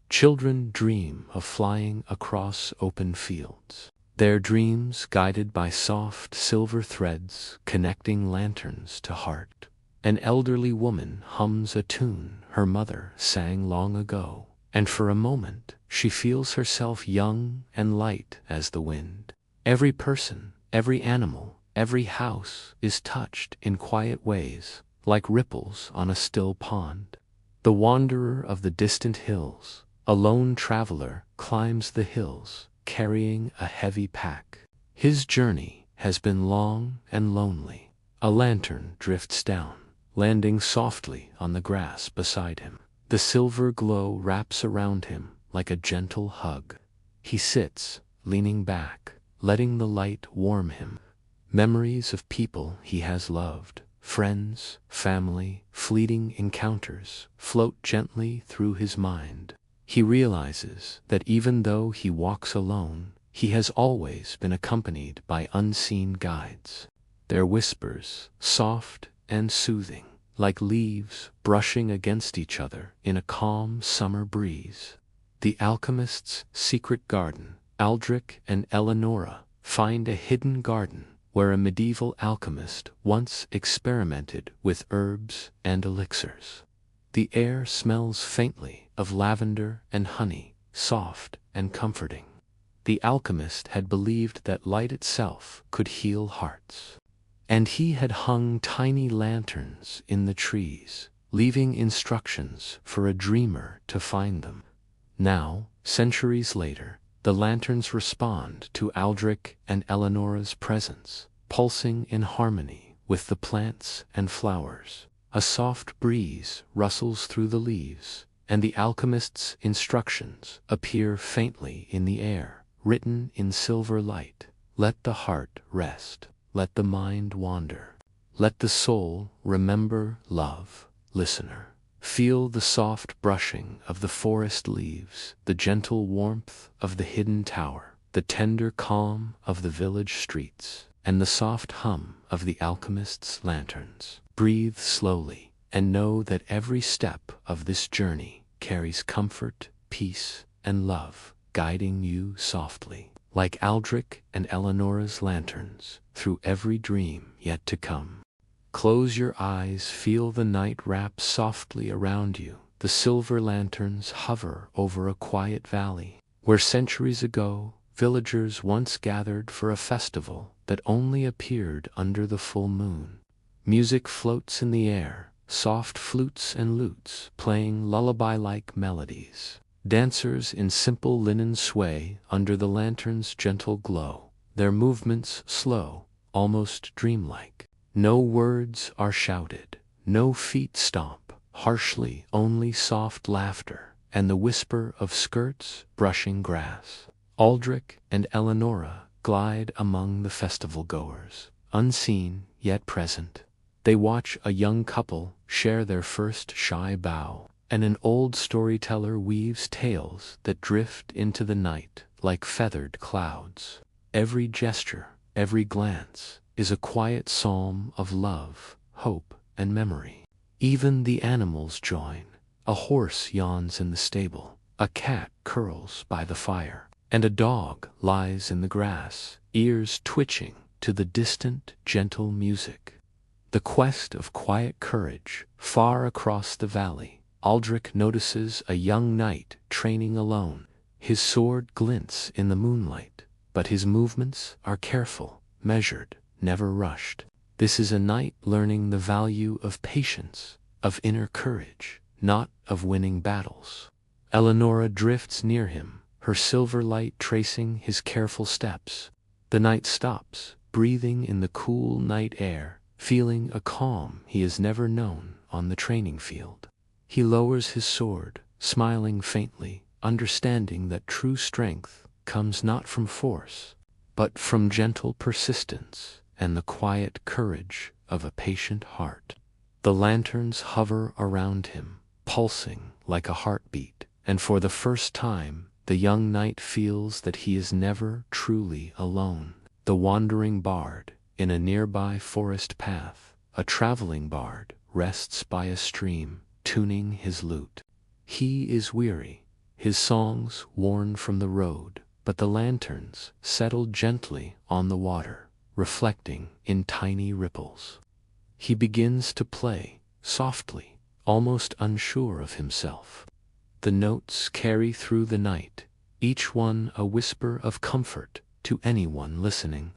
Speaker 1: Children dream of flying across open fields, their dreams guided by soft silver threads connecting lanterns to heart. An elderly woman hums a tune her mother sang long ago, and for a moment she feels herself young and light as the wind. Every person, every animal, every house is touched in quiet ways, like ripples on a still pond. The wanderer of the distant hills, a lone traveler, climbs the hills, carrying a heavy pack. His journey has been long and lonely. A lantern drifts down, landing softly on the grass beside him. The silver glow wraps around him like a gentle hug. He sits, leaning back, letting the light warm him. Memories of people he has loved, friends, family, fleeting encounters, float gently through his mind. He realizes that even though he walks alone, he has always been accompanied by unseen guides. Their whispers, soft and soothing, like leaves brushing against each other in a calm summer breeze. The alchemist's secret garden. Aldrich and Eleonora find a hidden garden where a medieval alchemist once experimented with herbs and elixirs. The air smells faintly of lavender and honey, soft and comforting. The alchemist had believed that light itself could heal hearts. And he had hung tiny lanterns in the trees, leaving instructions for a dreamer to find them. Now, centuries later, the lanterns respond to Aldrich and Eleonora's presence, pulsing in harmony with the plants and flowers. A soft breeze rustles through the leaves, and the alchemist's instructions appear faintly in the air, written in silver light. Let the heart rest. Let the mind wander. Let the soul remember love. Listener, feel the soft brushing of the forest leaves, the gentle warmth of the hidden tower, the tender calm of the village streets, and the soft hum of the alchemist's lanterns. Breathe slowly, and know that every step of this journey carries comfort, peace, and love, guiding you softly, like Aldrich and Eleonora's lanterns, through every dream yet to come. Close your eyes, feel the night wrap softly around you. The silver lanterns hover over a quiet valley, where centuries ago villagers once gathered for a festival that only appeared under the full moon. Music floats in the air, soft flutes and lutes playing lullaby-like melodies. Dancers in simple linen sway under the lantern's gentle glow, their movements slow, almost dreamlike. No words are shouted, no feet stomp harshly, only soft laughter and the whisper of skirts brushing grass. Aldrich and Eleonora glide among the festival goers, unseen yet present. They watch a young couple share their first shy bow, and an old storyteller weaves tales that drift into the night like feathered clouds. Every gesture, every glance, is a quiet psalm of love, hope, and memory. Even the animals join. A horse yawns in the stable, a cat curls by the fire, and a dog lies in the grass, ears twitching to the distant, gentle music. The quest of quiet courage. Far across the valley, Aldrich notices a young knight training alone. His sword glints in the moonlight, but his movements are careful, measured, never rushed. This is a knight learning the value of patience, of inner courage, not of winning battles. Eleonora drifts near him, her silver light tracing his careful steps. The knight stops, breathing in the cool night air, feeling a calm he has never known on the training field. He lowers his sword, smiling faintly, understanding that true strength comes not from force, but from gentle persistence and the quiet courage of a patient heart. The lanterns hover around him, pulsing like a heartbeat, and for the first time the young knight feels that he is never truly alone. The wandering bard, in a nearby forest path, a traveling bard, rests by a stream, tuning his lute. He is weary, his songs worn from the road, but the lanterns settle gently on the water, reflecting in tiny ripples. He begins to play, softly, almost unsure of himself. The notes carry through the night, each one a whisper of comfort to anyone listening.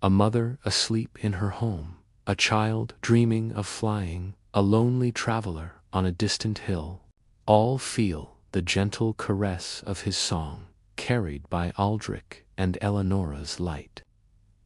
Speaker 1: A mother asleep in her home, a child dreaming of flying, a lonely traveler on a distant hill, all feel the gentle caress of his song, carried by Aldrich and Eleonora's light.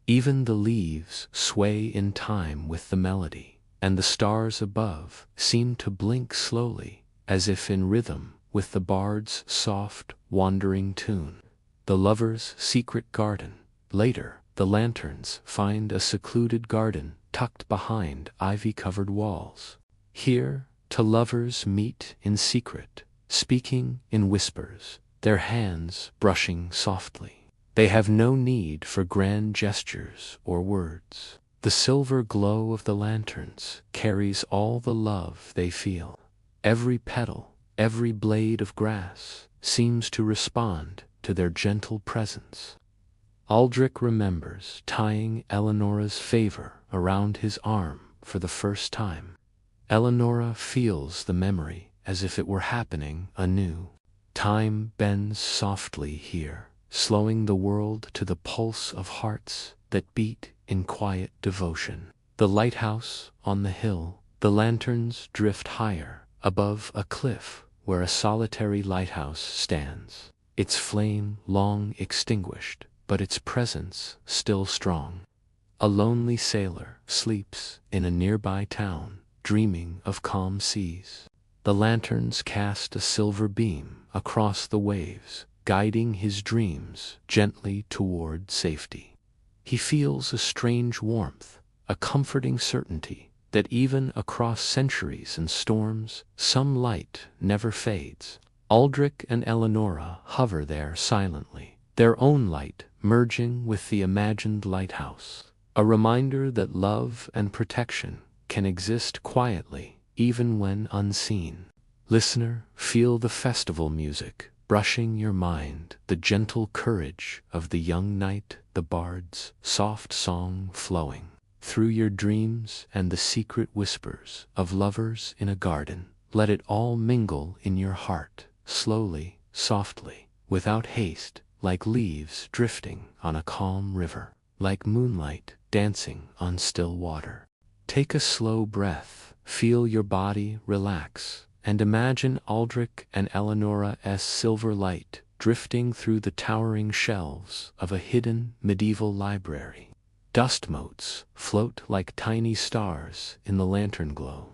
Speaker 1: Even the leaves sway in time with the melody, and the stars above seem to blink slowly, as if in rhythm with the bard's soft, wandering tune. The lover's secret garden. Later, the lanterns find a secluded garden tucked behind ivy-covered walls. Here, two lovers meet in secret, speaking in whispers, their hands brushing softly. They have no need for grand gestures or words. The silver glow of the lanterns carries all the love they feel. Every petal, every blade of grass seems to respond to their gentle presence. Aldrich remembers tying Eleonora's favor around his arm for the first time. Eleonora feels the memory as if it were happening anew. Time bends softly here, slowing the world to the pulse of hearts that beat in quiet devotion. The lighthouse on the hill, the lanterns drift higher, above a cliff where a solitary lighthouse stands, its flame long extinguished, but its presence still strong. A lonely sailor sleeps in a nearby town, dreaming of calm seas. The lanterns cast a silver beam across the waves, guiding his dreams gently toward safety. He feels a strange warmth, a comforting certainty that even across centuries and storms, some light never fades. Aldrich and Eleonora hover there silently, their own light merging with the imagined lighthouse, a reminder that love and protection can exist quietly, even when unseen. Listener, feel the festival music, brushing your mind, the gentle courage of the young knight, the bard's soft song flowing through your dreams, and the secret whispers of lovers in a garden. Let it all mingle in your heart, slowly, softly, without haste, like leaves drifting on a calm river, like moonlight dancing on still water. Take a slow breath, feel your body relax, and imagine Aldrich and Eleonora's silver light drifting through the towering shelves of a hidden medieval library. Dust motes float like tiny stars in the lantern glow.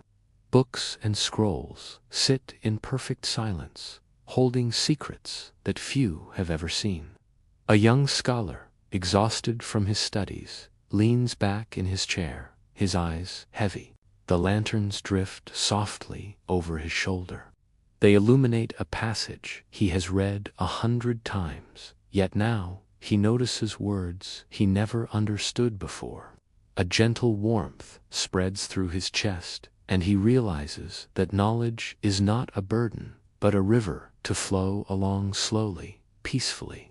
Speaker 1: Books and scrolls sit in perfect silence, holding secrets that few have ever seen. A young scholar, exhausted from his studies, leans back in his chair, his eyes heavy. The lanterns drift softly over his shoulder. They illuminate a passage he has read 100 times, yet now he notices words he never understood before. A gentle warmth spreads through his chest, and he realizes that knowledge is not a burden, but a river to flow along slowly, peacefully.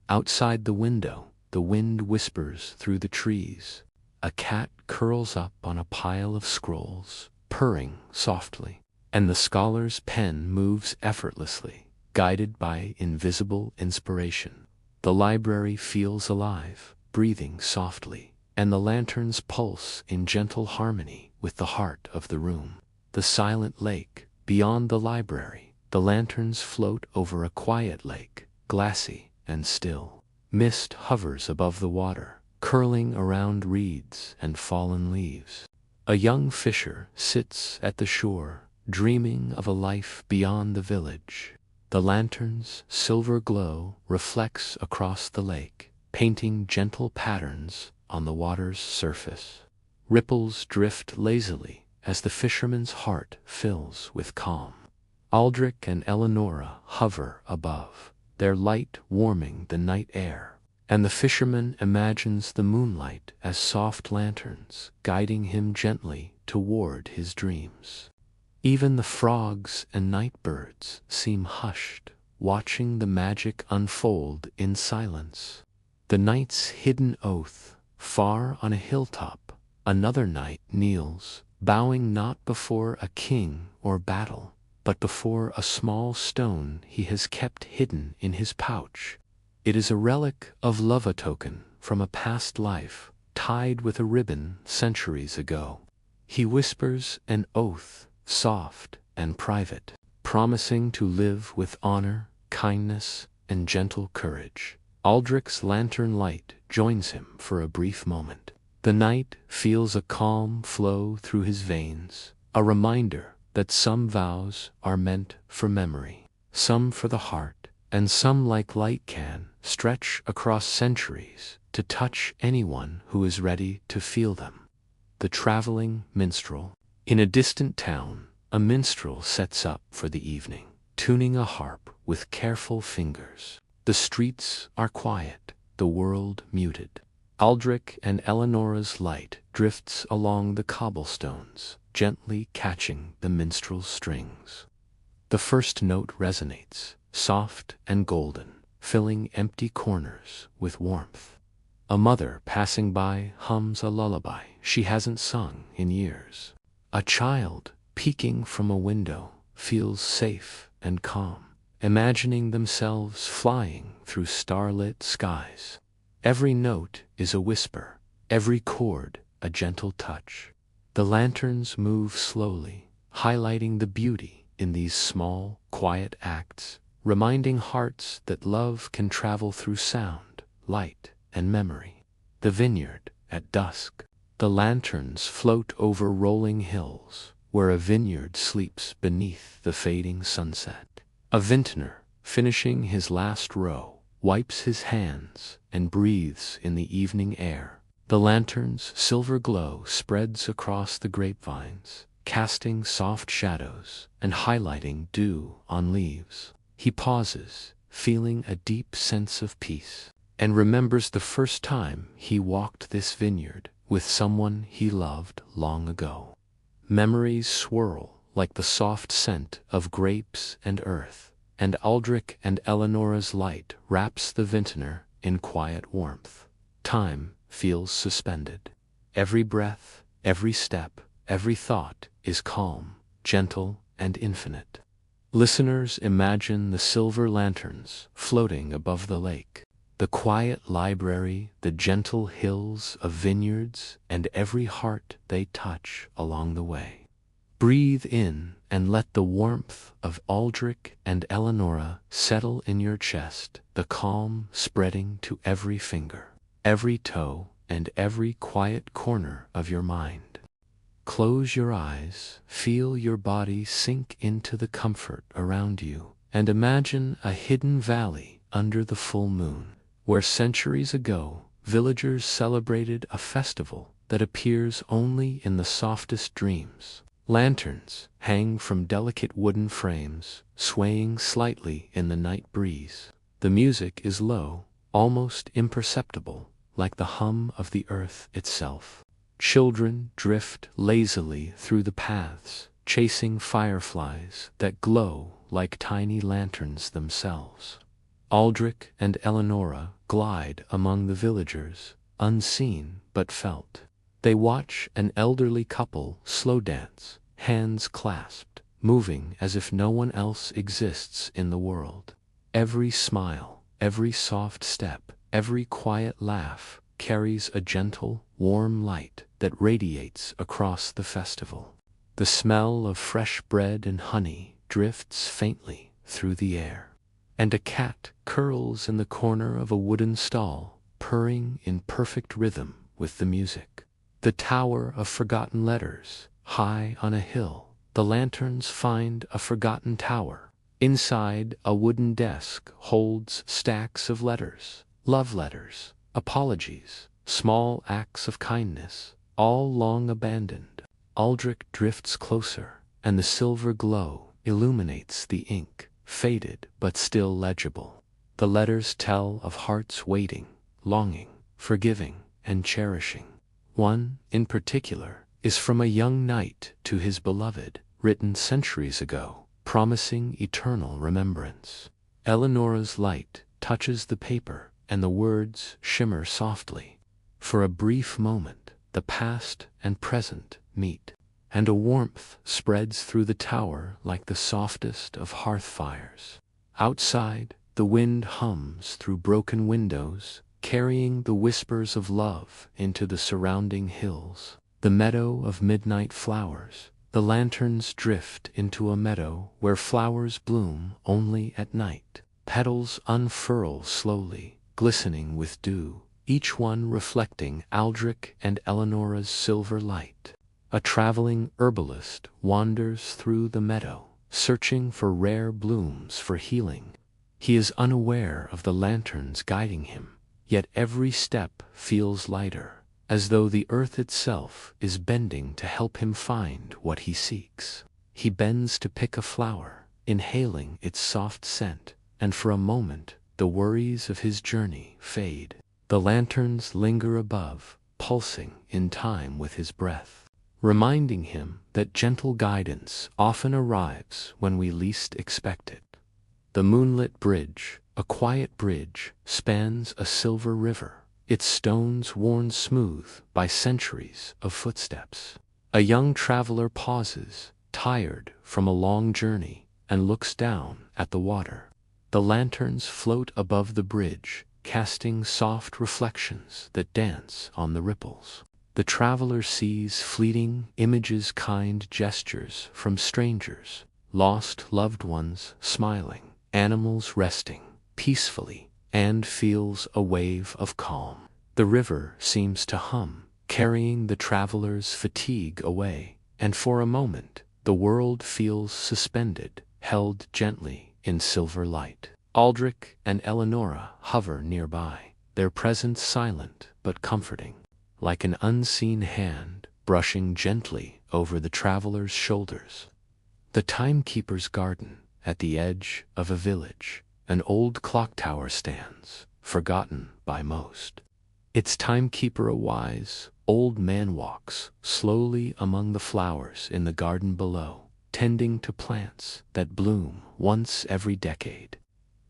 Speaker 1: Outside the window, the wind whispers through the trees. A cat curls up on a pile of scrolls, purring softly, and the scholar's pen moves effortlessly, guided by invisible inspiration. The library feels alive, breathing softly, and the lanterns pulse in gentle harmony with the heart of the room. The silent lake, beyond the library, the lanterns float over a quiet lake, glassy and still. Mist hovers above the water, curling around reeds and fallen leaves. A young fisher sits at the shore, dreaming of a life beyond the village. The lantern's silver glow reflects across the lake, painting gentle patterns on the water's surface. Ripples drift lazily as the fisherman's heart fills with calm. Aldrich and Eleonora hover above, their light warming the night air, and the fisherman imagines the moonlight as soft lanterns guiding him gently toward his dreams. Even the frogs and night birds seem hushed, watching the magic unfold in silence. The knight's hidden oath, far on a hilltop, another knight kneels, bowing not before a king or battle, but before a small stone he has kept hidden in his pouch. It is a relic of love, a token from a past life, tied with a ribbon centuries ago. He whispers an oath, soft and private, promising to live with honor, kindness, and gentle courage. Aldrich's lantern light joins him for a brief moment. The knight feels a calm flow through his veins, a reminder that some vows are meant for memory, some for the heart, and some, like light, can stretch across centuries to touch anyone who is ready to feel them. The traveling minstrel. In a distant town, a minstrel sets up for the evening, tuning a harp with careful fingers. The streets are quiet, the world muted. Aldrich and Eleonora's light drifts along the cobblestones, gently catching the minstrel's strings. The first note resonates, soft and golden, filling empty corners with warmth. A mother passing by hums a lullaby she hasn't sung in years. A child, peeking from a window, feels safe and calm, imagining themselves flying through starlit skies. Every note is a whisper, every chord a gentle touch. The lanterns move slowly, highlighting the beauty in these small, quiet acts, reminding hearts that love can travel through sound, light, and memory. The vineyard, at dusk. The lanterns float over rolling hills, where a vineyard sleeps beneath the fading sunset. A vintner, finishing his last row, wipes his hands and breathes in the evening air. The lantern's silver glow spreads across the grapevines, casting soft shadows and highlighting dew on leaves. He pauses, feeling a deep sense of peace, and remembers the first time he walked this vineyard with someone he loved long ago. Memories swirl like the soft scent of grapes and earth, and Aldrich and Eleonora's light wraps the vintner in quiet warmth. Time feels suspended. Every breath, every step, every thought is calm, gentle, and infinite. Listeners imagine the silver lanterns floating above the lake, the quiet library, the gentle hills of vineyards, and every heart they touch along the way. Breathe in and let the warmth of Aldrich and Eleonora settle in your chest, the calm spreading to every finger, every toe, and every quiet corner of your mind. Close your eyes, feel your body sink into the comfort around you, and imagine a hidden valley under the full moon, where centuries ago villagers celebrated a festival that appears only in the softest dreams. Lanterns hang from delicate wooden frames, swaying slightly in the night breeze. The music is low, almost imperceptible, like the hum of the earth itself. Children drift lazily through the paths, chasing fireflies that glow like tiny lanterns themselves. Aldrich and Eleonora glide among the villagers, unseen but felt. They watch an elderly couple slow dance, hands clasped, moving as if no one else exists in the world. Every smile, every soft step, every quiet laugh carries a gentle, warm light that radiates across the festival. The smell of fresh bread and honey drifts faintly through the air, and a cat curls in the corner of a wooden stall, purring in perfect rhythm with the music. The tower of forgotten letters, high on a hill. The lanterns find a forgotten tower. Inside, a wooden desk holds stacks of letters, love letters, apologies, small acts of kindness, all long abandoned. Aldrich drifts closer, and the silver glow illuminates the ink, faded but still legible. The letters tell of hearts waiting, longing, forgiving, and cherishing. One, in particular, is from a young knight to his beloved, written centuries ago, promising eternal remembrance. Eleonora's light touches the paper, and the words shimmer softly. For a brief moment, the past and present meet, and a warmth spreads through the tower like the softest of hearth fires. Outside, the wind hums through broken windows, carrying the whispers of love into the surrounding hills. The meadow of midnight flowers. The lanterns drift into a meadow where flowers bloom only at night. Petals unfurl slowly, glistening with dew, each one reflecting Aldrich and Eleonora's silver light. A traveling herbalist wanders through the meadow, searching for rare blooms for healing. He is unaware of the lanterns guiding him, yet every step feels lighter, as though the earth itself is bending to help him find what he seeks. He bends to pick a flower, inhaling its soft scent, and for a moment the worries of his journey fade. The lanterns linger above, pulsing in time with his breath, reminding him that gentle guidance often arrives when we least expect it. The moonlit bridge, a quiet bridge, spans a silver river, its stones worn smooth by centuries of footsteps. A young traveler pauses, tired from a long journey, and looks down at the water. The lanterns float above the bridge, casting soft reflections that dance on the ripples. The traveler sees fleeting images, kind gestures from strangers, lost loved ones smiling, animals resting peacefully, and feels a wave of calm. The river seems to hum, carrying the traveler's fatigue away, and for a moment the world feels suspended, held gently in silver light. Aldrich and Eleonora hover nearby, their presence silent but comforting, like an unseen hand brushing gently over the traveler's shoulders. The timekeeper's garden, at the edge of a village, an old clock tower stands, forgotten by most. Its timekeeper, a wise, old man, walks slowly among the flowers in the garden below, tending to plants that bloom once every decade.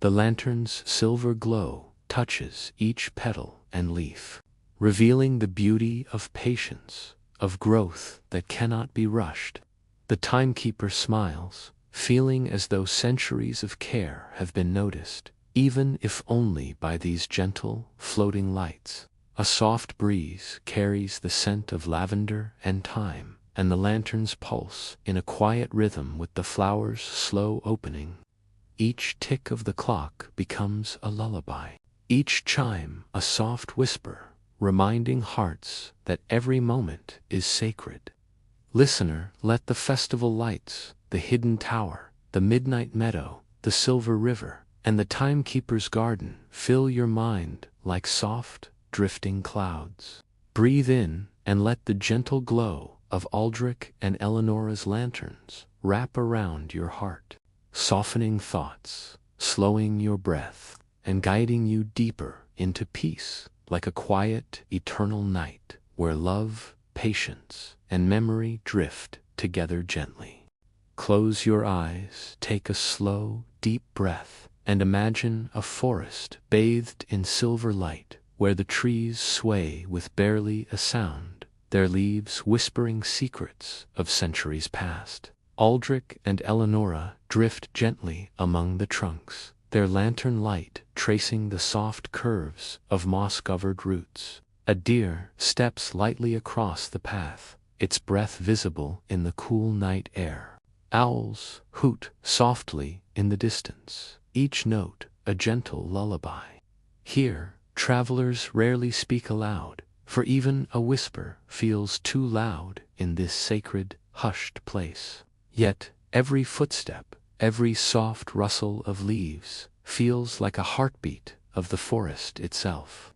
Speaker 1: The lantern's silver glow touches each petal and leaf, revealing the beauty of patience, of growth that cannot be rushed. The timekeeper smiles, feeling as though centuries of care have been noticed, even if only by these gentle, floating lights. A soft breeze carries the scent of lavender and thyme, and the lanterns pulse in a quiet rhythm with the flowers' slow opening. Each tick of the clock becomes a lullaby, each chime a soft whisper, reminding hearts that every moment is sacred. Listener, let the festival lights, the hidden tower, the midnight meadow, the silver river, and the timekeeper's garden fill your mind like soft, drifting clouds. Breathe in and let the gentle glow of Aldrich and Eleonora's lanterns wrap around your heart, softening thoughts, slowing your breath, and guiding you deeper into peace, like a quiet, eternal night where love, patience, and memory drift together gently. Close your eyes, take a slow, deep breath, and imagine a forest bathed in silver light, where the trees sway with barely a sound, their leaves whispering secrets of centuries past. Aldrich and Eleonora drift gently among the trunks, their lantern light tracing the soft curves of moss-covered roots. A deer steps lightly across the path, its breath visible in the cool night air. Owls hoot softly in the distance, each note a gentle lullaby. Here, travelers rarely speak aloud, for even a whisper feels too loud in this sacred, hushed place. Yet, every footstep, every soft rustle of leaves, feels like a heartbeat of the forest itself.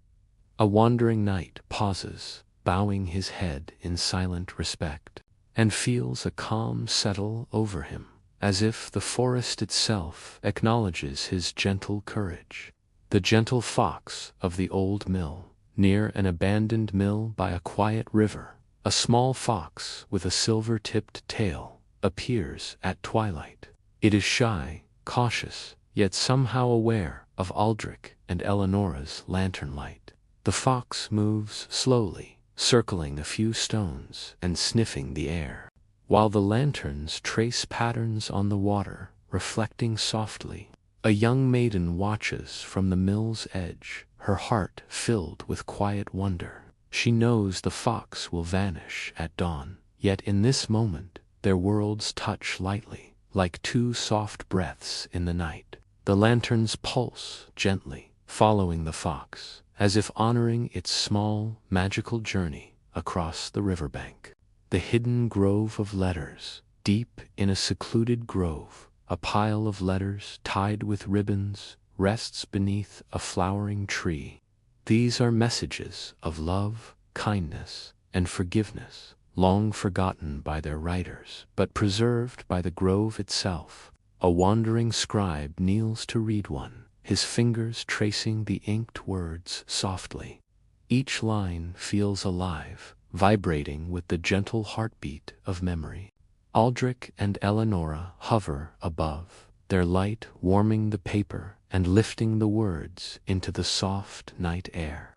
Speaker 1: A wandering knight pauses, bowing his head in silent respect, and feels a calm settle over him, as if the forest itself acknowledges his gentle courage. The gentle fox of the old mill, near an abandoned mill by a quiet river, a small fox with a silver-tipped tail, appears at twilight. It is shy, cautious, yet somehow aware of Aldrich and Eleonora's lantern light. The fox moves slowly, circling a few stones and sniffing the air, while the lanterns trace patterns on the water, reflecting softly. A young maiden watches from the mill's edge, her heart filled with quiet wonder. She knows the fox will vanish at dawn, yet in this moment their worlds touch lightly, like two soft breaths in the night. The lanterns pulse gently, following the fox, as if honoring its small, magical journey across the riverbank. The hidden grove of letters, deep in a secluded grove, a pile of letters tied with ribbons rests beneath a flowering tree. These are messages of love, kindness, and forgiveness, long forgotten by their writers, but preserved by the grove itself. A wandering scribe kneels to read one, his fingers tracing the inked words softly. Each line feels alive, vibrating with the gentle heartbeat of memory. Aldrich and Eleonora hover above, their light warming the paper and lifting the words into the soft night air.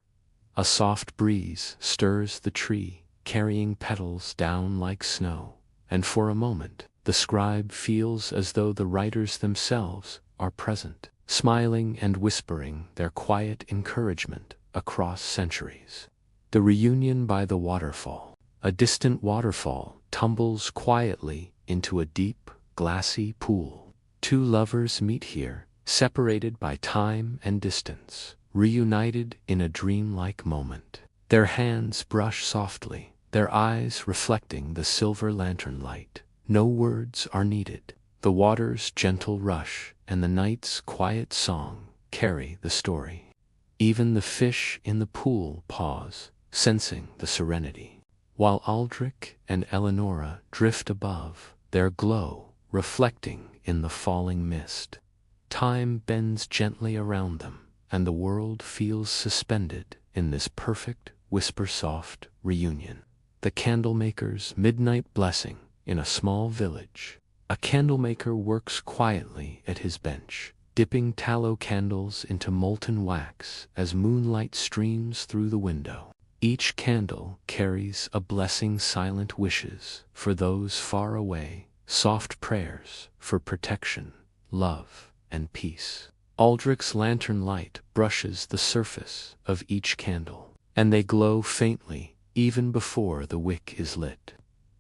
Speaker 1: A soft breeze stirs the tree, carrying petals down like snow, and for a moment the scribe feels as though the writers themselves are present, smiling and whispering their quiet encouragement across centuries. The reunion by the waterfall. A distant waterfall tumbles quietly into a deep, glassy pool. Two lovers meet here, separated by time and distance, reunited in a dreamlike moment. Their hands brush softly, their eyes reflecting the silver lantern light. No words are needed. The water's gentle rush and the night's quiet song carry the story. Even the fish in the pool pause, sensing the serenity. While Aldrich and Eleonora drift above, their glow reflecting in the falling mist. Time bends gently around them, and the world feels suspended in this perfect, whisper-soft reunion. The candlemaker's midnight blessing in a small village. A candlemaker works quietly at his bench, dipping tallow candles into molten wax as moonlight streams through the window. Each candle carries a blessing, silent wishes for those far away, soft prayers for protection, love, and peace. Aldrich's lantern light brushes the surface of each candle, and they glow faintly even before the wick is lit.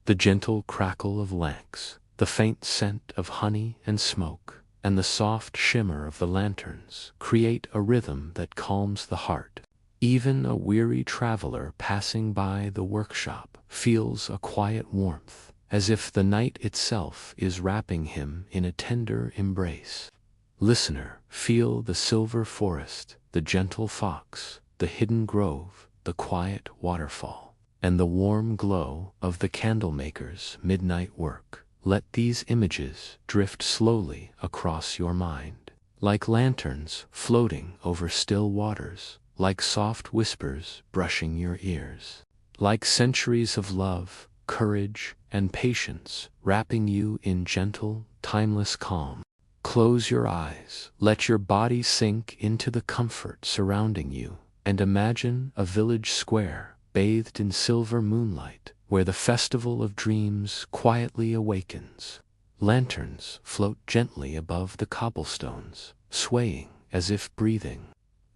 Speaker 1: The gentle crackle of lamps, the faint scent of honey and smoke, and the soft shimmer of the lanterns create a rhythm that calms the heart. Even a weary traveler passing by the workshop feels a quiet warmth, as if the night itself is wrapping him in a tender embrace. Listener, feel the silver forest, the gentle fox, the hidden grove, the quiet waterfall, and the warm glow of the candlemaker's midnight work. Let these images drift slowly across your mind, like lanterns floating over still waters, like soft whispers brushing your ears, like centuries of love, courage, and patience wrapping you in gentle, timeless calm. Close your eyes, let your body sink into the comfort surrounding you, and imagine a village square bathed in silver moonlight, where the festival of dreams quietly awakens. Lanterns float gently above the cobblestones, swaying as if breathing.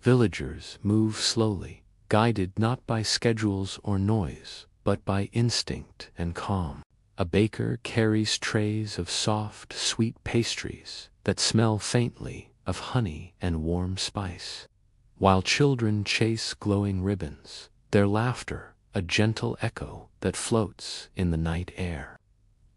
Speaker 1: Villagers move slowly, guided not by schedules or noise, but by instinct and calm. A baker carries trays of soft, sweet pastries that smell faintly of honey and warm spice, while children chase glowing ribbons, their laughter a gentle echo that floats in the night air.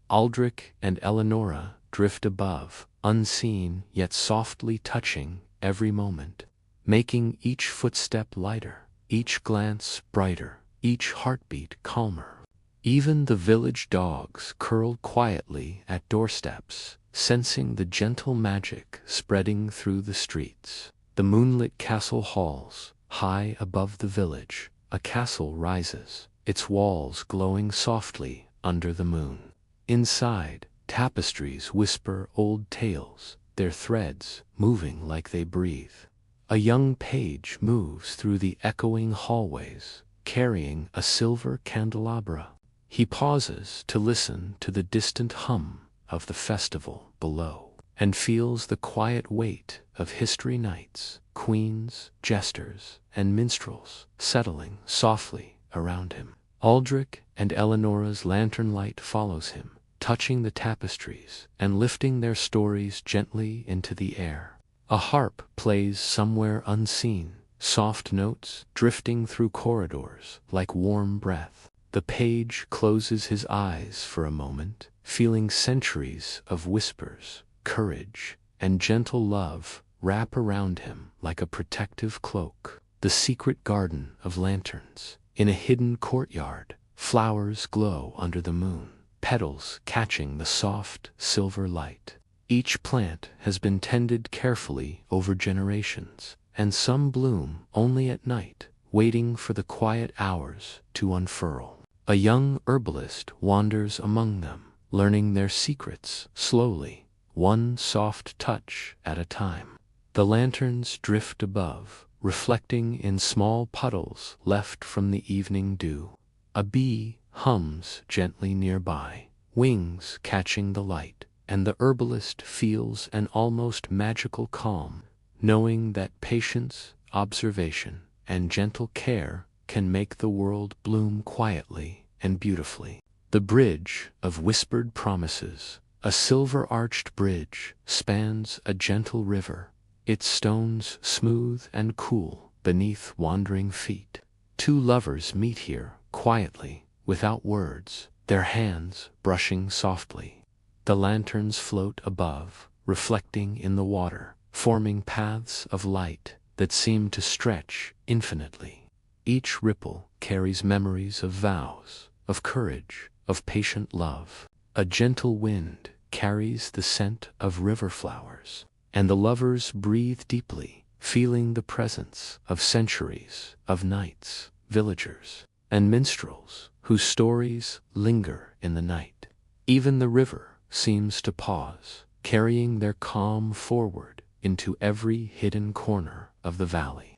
Speaker 1: Aldrich and Eleonora drift above, unseen yet softly touching every moment, making each footstep lighter, each glance brighter, each heartbeat calmer. Even the village dogs curl quietly at doorsteps, sensing the gentle magic spreading through the streets. The moonlit castle halls, high above the village, a castle rises, its walls glowing softly under the moon. Inside, tapestries whisper old tales, their threads moving like they breathe. A young page moves through the echoing hallways, carrying a silver candelabra. He pauses to listen to the distant hum of the festival below, and feels the quiet weight of history nights, queens, jesters, and minstrels settling softly around him. Aldrich and Eleonora's lantern light follows him, touching the tapestries and lifting their stories gently into the air. A harp plays somewhere unseen, soft notes drifting through corridors like warm breath. The page closes his eyes for a moment, feeling centuries of whispers, courage, and gentle love wrap around him like a protective cloak. The secret garden of lanterns. In a hidden courtyard, flowers glow under the moon, petals catching the soft silver light. Each plant has been tended carefully over generations, and some bloom only at night, waiting for the quiet hours to unfurl. A young herbalist wanders among them, learning their secrets slowly, one soft touch at a time. The lanterns drift above, reflecting in small puddles left from the evening dew. A bee hums gently nearby, wings catching the light, and the herbalist feels an almost magical calm, knowing that patience, observation, and gentle care can make the world bloom quietly and beautifully. The bridge of whispered promises, a silver-arched bridge, spans a gentle river, its stones smooth and cool beneath wandering feet. Two lovers meet here, quietly, without words, their hands brushing softly. The lanterns float above, reflecting in the water, forming paths of light that seem to stretch infinitely. Each ripple carries memories of vows, of courage, of patient love. A gentle wind carries the scent of river flowers, and the lovers breathe deeply, feeling the presence of centuries of knights, villagers, and minstrels whose stories linger in the night. Even the river seems to pause, carrying their calm forward into every hidden corner of the valley.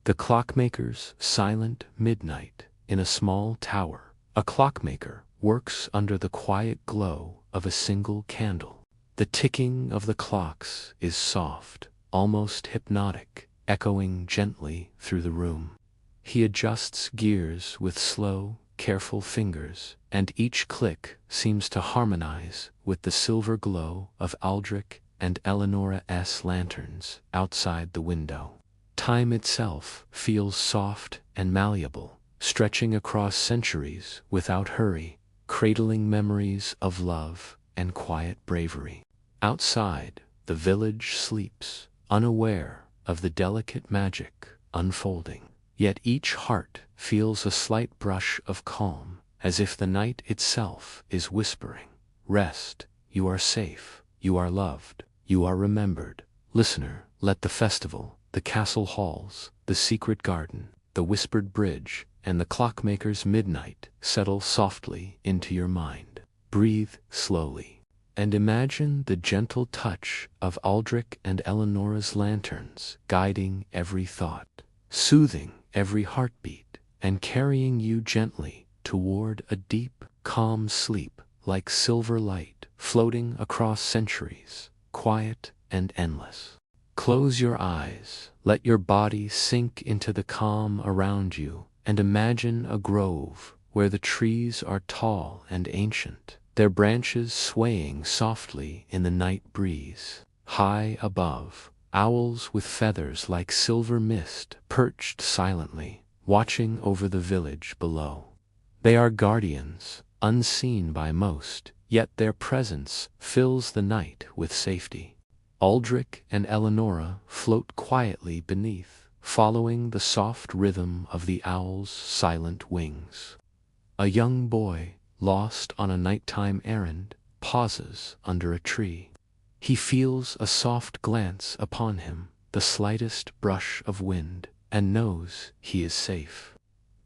Speaker 1: The clockmaker's silent midnight in a small tower. A clockmaker works under the quiet glow of a single candle. The ticking of the clocks is soft, almost hypnotic, echoing gently through the room. He adjusts gears with slow, careful fingers, and each click seems to harmonize with the silver glow of Aldrich and Eleonora's lanterns outside the window. Time itself feels soft and malleable, stretching across centuries without hurry, cradling memories of love and quiet bravery. Outside, the village sleeps, unaware of the delicate magic unfolding. Yet each heart feels a slight brush of calm, as if the night itself is whispering, "Rest, you are safe, you are loved, you are remembered." Listener, let the festival, the castle halls, the secret garden, the whispered bridge, and the clockmaker's midnight settle softly into your mind. Breathe slowly, and imagine the gentle touch of Aldrich and Eleonora's lanterns guiding every thought, soothing every heartbeat, and carrying you gently toward a deep, calm sleep like silver light floating across centuries, quiet and endless. Close your eyes, let your body sink into the calm around you, and imagine a grove where the trees are tall and ancient, their branches swaying softly in the night breeze. High above, owls with feathers like silver mist perched silently, watching over the village below. They are guardians, unseen by most, yet their presence fills the night with safety. Aldrich and Eleonora float quietly beneath, following the soft rhythm of the owl's silent wings. A young boy, lost on a nighttime errand, pauses under a tree. He feels a soft glance upon him, the slightest brush of wind, and knows he is safe.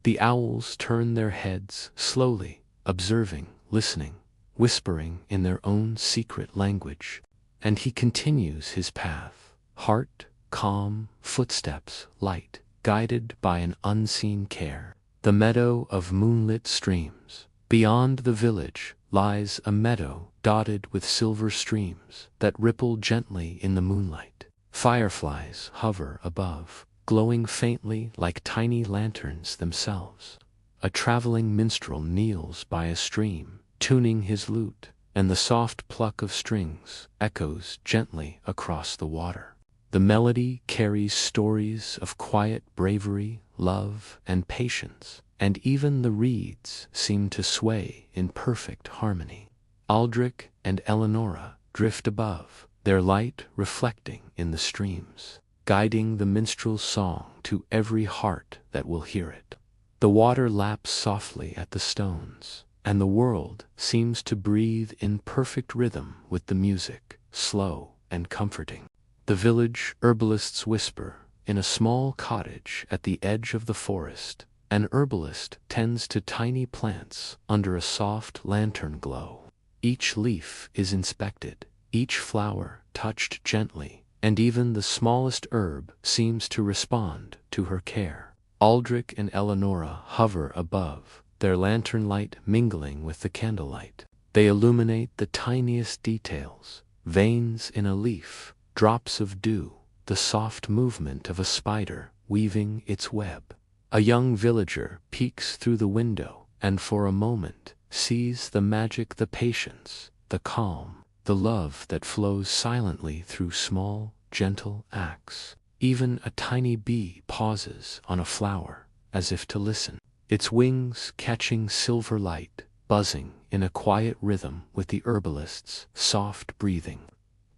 Speaker 1: The owls turn their heads slowly, observing, listening, whispering in their own secret language, and he continues his path, heart calm, footsteps light, guided by an unseen care. The meadow of moonlit streams. Beyond the village lies a meadow dotted with silver streams that ripple gently in the moonlight. Fireflies hover above, glowing faintly like tiny lanterns themselves. A traveling minstrel kneels by a stream, tuning his lute, and the soft pluck of strings echoes gently across the water. The melody carries stories of quiet bravery, love, and patience, and even the reeds seem to sway in perfect harmony. Aldrich and Eleonora drift above, their light reflecting in the streams, guiding the minstrel's song to every heart that will hear it. The water laps softly at the stones, and the world seems to breathe in perfect rhythm with the music. slow, and comforting. The village herbalists whisper. In a small cottage at the edge of the forest, an herbalist tends to tiny plants under a soft lantern glow. Each leaf is inspected, each flower touched gently, and even the smallest herb seems to respond to her care. Aldrich and Eleonora hover above, their lantern light mingling with the candlelight. They illuminate the tiniest details, veins in a leaf, drops of dew, the soft movement of a spider weaving its web. A young villager peeks through the window and for a moment sees the magic, the patience, the calm, the love that flows silently through small, gentle acts. Even a tiny bee pauses on a flower as if to listen, its wings catching silver light, buzzing in a quiet rhythm with the herbalist's soft breathing.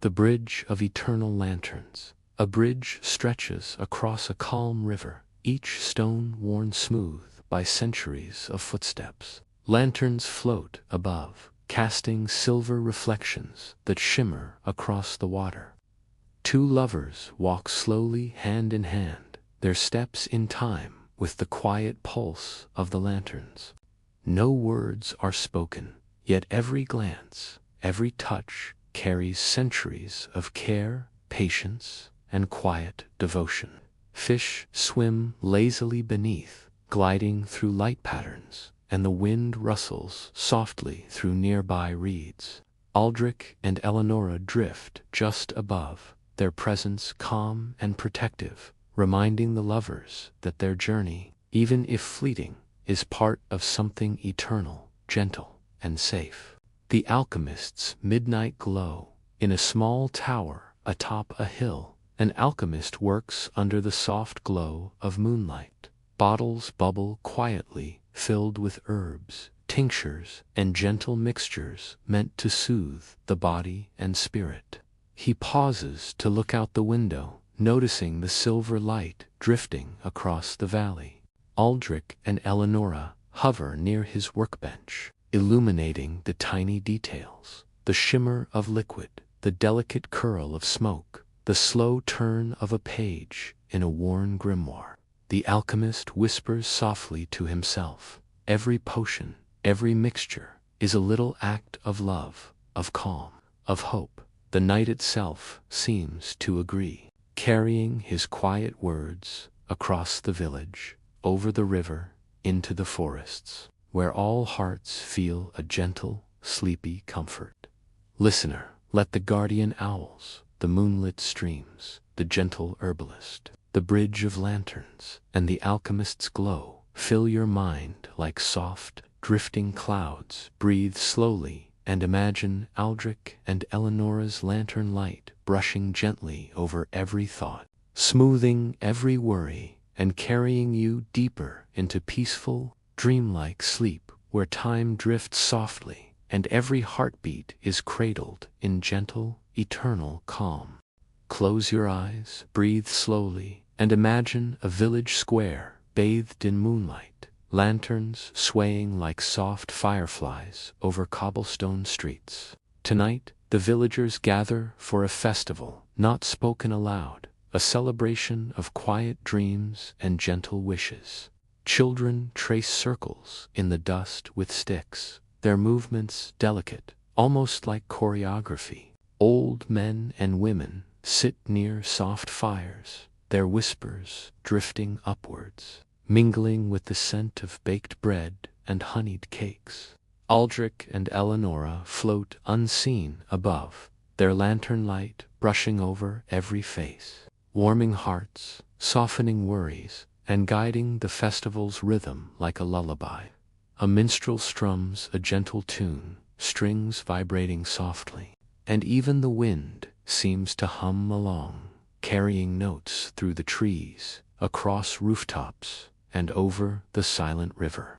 Speaker 1: The bridge of eternal lanterns. A bridge stretches across a calm river, each stone worn smooth by centuries of footsteps. Lanterns float above, casting silver reflections that shimmer across the water. Two lovers walk slowly hand in hand, their steps in time with the quiet pulse of the lanterns. No words are spoken, yet every glance, every touch carries centuries of care, patience, and quiet devotion. Fish swim lazily beneath, gliding through light patterns, and the wind rustles softly through nearby reeds. Aldrich and Eleonora drift just above, their presence calm and protective, reminding the lovers that their journey, even if fleeting, is part of something eternal, gentle, and safe. The alchemist's midnight glow. In a small tower atop a hill, an alchemist works under the soft glow of moonlight. Bottles bubble quietly, filled with herbs, tinctures, and gentle mixtures meant to soothe the body and spirit. He pauses to look out the window, noticing the silver light drifting across the valley. Aldrich and Eleonora hover near his workbench, illuminating the tiny details, the shimmer of liquid, the delicate curl of smoke, the slow turn of a page in a worn grimoire. The alchemist whispers softly to himself, every potion, every mixture, is a little act of love, of calm, of hope. The night itself seems to agree, carrying his quiet words across the village, over the river, into the forests, where all hearts feel a gentle, sleepy comfort. Listener, let the guardian owls, the moonlit streams, the gentle herbalist, the bridge of lanterns, and the alchemist's glow fill your mind like soft, drifting clouds. Breathe slowly and imagine Aldrich and Eleonora's lantern light brushing gently over every thought, smoothing every worry, and carrying you deeper into peaceful, dreamlike sleep where time drifts softly and every heartbeat is cradled in gentle, eternal calm. Close your eyes, breathe slowly, and imagine a village square bathed in moonlight, lanterns swaying like soft fireflies over cobblestone streets. Tonight, the villagers gather for a festival, not spoken aloud, a celebration of quiet dreams and gentle wishes. Children trace circles in the dust with sticks, their movements delicate, almost like choreography. Old men and women sit near soft fires, their whispers drifting upwards, mingling with the scent of baked bread and honeyed cakes. Aldrich and Eleonora float unseen above, their lantern light brushing over every face, warming hearts, softening worries, and guiding the festival's rhythm like a lullaby. A minstrel strums a gentle tune, strings vibrating softly, and even the wind seems to hum along, carrying notes through the trees, across rooftops, and over the silent river.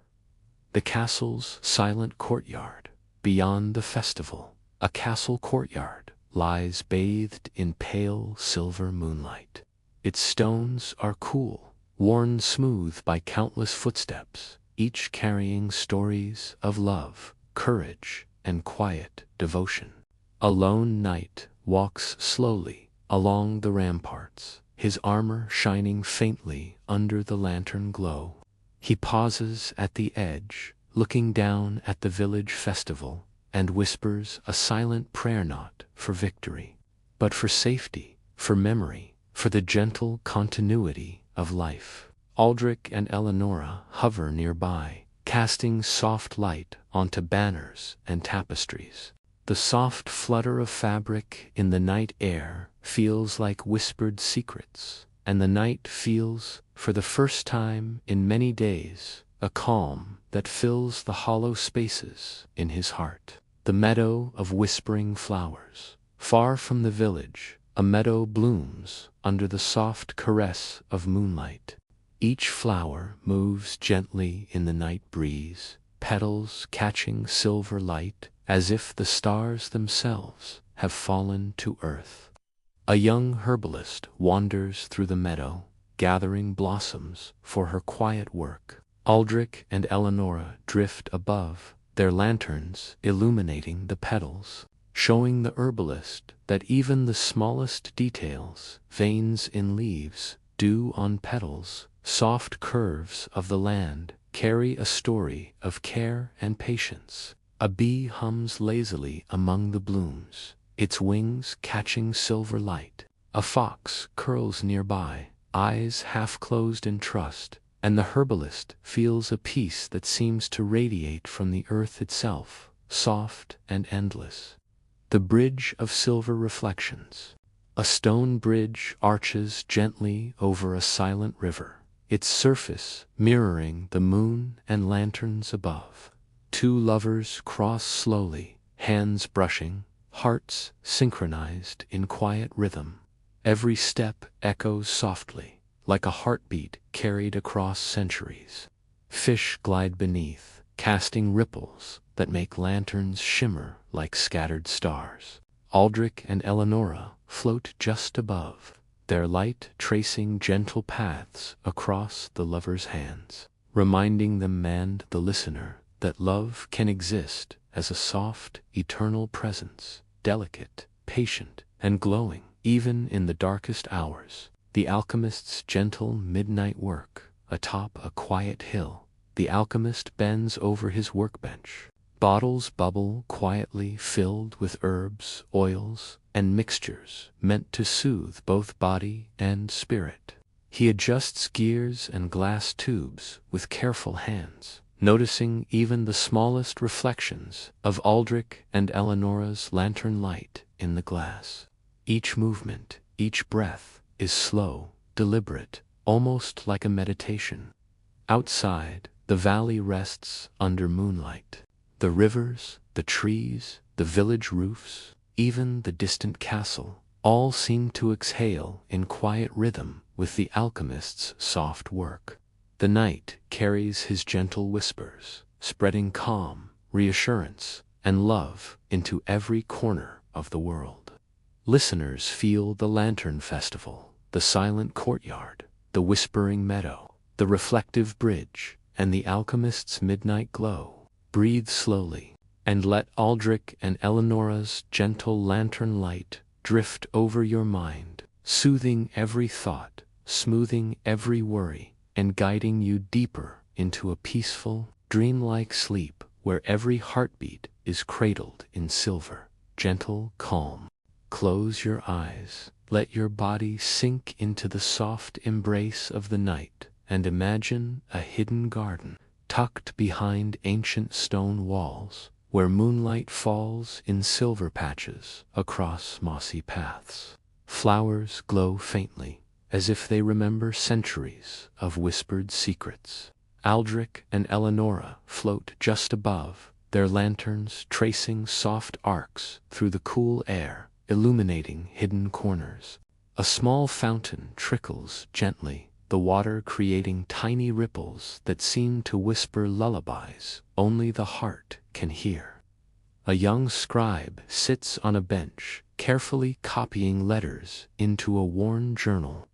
Speaker 1: The castle's silent courtyard. Beyond the festival, a castle courtyard lies bathed in pale silver moonlight. Its stones are cool, worn smooth by countless footsteps, each carrying stories of love, courage, and quiet devotion. A lone knight walks slowly along the ramparts, his armor shining faintly under the lantern glow. He pauses at the edge, looking down at the village festival, and whispers a silent prayer not for victory, but for safety, for memory, for the gentle continuity of life. Aldrich and Eleonora hover nearby, casting soft light onto banners and tapestries. The soft flutter of fabric in the night air feels like whispered secrets, and the night feels, for the first time in many days, a calm that fills the hollow spaces in his heart. The meadow of whispering flowers. Far from the village, a meadow blooms under the soft caress of moonlight. Each flower moves gently in the night breeze, petals catching silver light, as if the stars themselves have fallen to earth. A young herbalist wanders through the meadow, gathering blossoms for her quiet work. Aldrich and Eleonora drift above, their lanterns illuminating the petals, showing the herbalist that even the smallest details, veins in leaves, dew on petals, soft curves of the land, carry a story of care and patience. A bee hums lazily among the blooms, its wings catching silver light. A fox curls nearby, eyes half closed in trust, and the herbalist feels a peace that seems to radiate from the earth itself, soft and endless. The bridge of silver reflections. A stone bridge arches gently over a silent river, its surface mirroring the moon and lanterns above. Two lovers cross slowly, hands brushing, hearts synchronized in quiet rhythm. Every step echoes softly, like a heartbeat carried across centuries. Fish glide beneath, casting ripples that make lanterns shimmer like scattered stars. Aldrich and Eleonora float just above, their light tracing gentle paths across the lovers' hands, reminding them and the listener that love can exist as a soft, eternal presence, delicate, patient, and glowing, even in the darkest hours. The alchemist's gentle midnight work. Atop a quiet hill, the alchemist bends over his workbench. Bottles bubble quietly, filled with herbs, oils, and mixtures meant to soothe both body and spirit. He adjusts gears and glass tubes with careful hands, noticing even the smallest reflections of Aldrich and Eleonora's lantern light in the glass. Each movement, each breath, is slow, deliberate, almost like a meditation. Outside, the valley rests under moonlight. The rivers, the trees, the village roofs, even the distant castle, all seem to exhale in quiet rhythm with the alchemist's soft work. The night carries his gentle whispers, spreading calm, reassurance, and love into every corner of the world. Listeners feel the lantern festival, the silent courtyard, the whispering meadow, the reflective bridge, and the alchemist's midnight glow. Breathe slowly, and let Aldrich and Eleonora's gentle lantern light drift over your mind, soothing every thought, smoothing every worry, and guiding you deeper into a peaceful, dreamlike sleep where every heartbeat is cradled in silver. Gentle calm. Close your eyes, let your body sink into the soft embrace of the night, and imagine a hidden garden, tucked behind ancient stone walls, where moonlight falls in silver patches across mossy paths. Flowers glow faintly, as if they remember centuries of whispered secrets. Aldrich and Eleonora float just above, their lanterns tracing soft arcs through the cool air, illuminating hidden corners. A small fountain trickles gently, the water creating tiny ripples that seem to whisper lullabies only the heart can hear. A young scribe sits on a bench, carefully copying letters into a worn journal.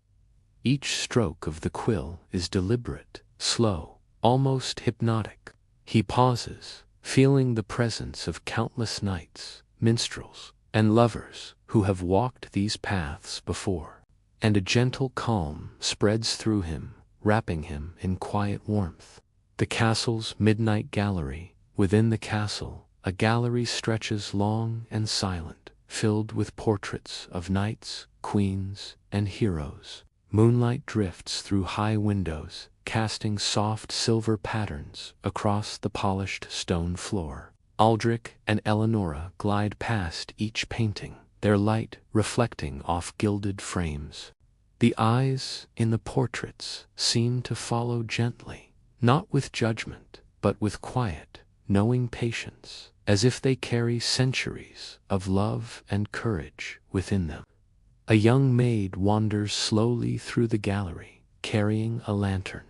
Speaker 1: Each stroke of the quill is deliberate, slow, almost hypnotic. He pauses, feeling the presence of countless knights, minstrels, and lovers who have walked these paths before. And a gentle calm spreads through him, wrapping him in quiet warmth. The castle's midnight gallery. Within the castle, a gallery stretches long and silent, filled with portraits of knights, queens, and heroes. Moonlight drifts through high windows, casting soft silver patterns across the polished stone floor. Aldrich and Eleonora glide past each painting, their light reflecting off gilded frames. The eyes in the portraits seem to follow gently, not with judgment, but with quiet, knowing patience, as if they carry centuries of love and courage within them. A young maid wanders slowly through the gallery, carrying a lantern.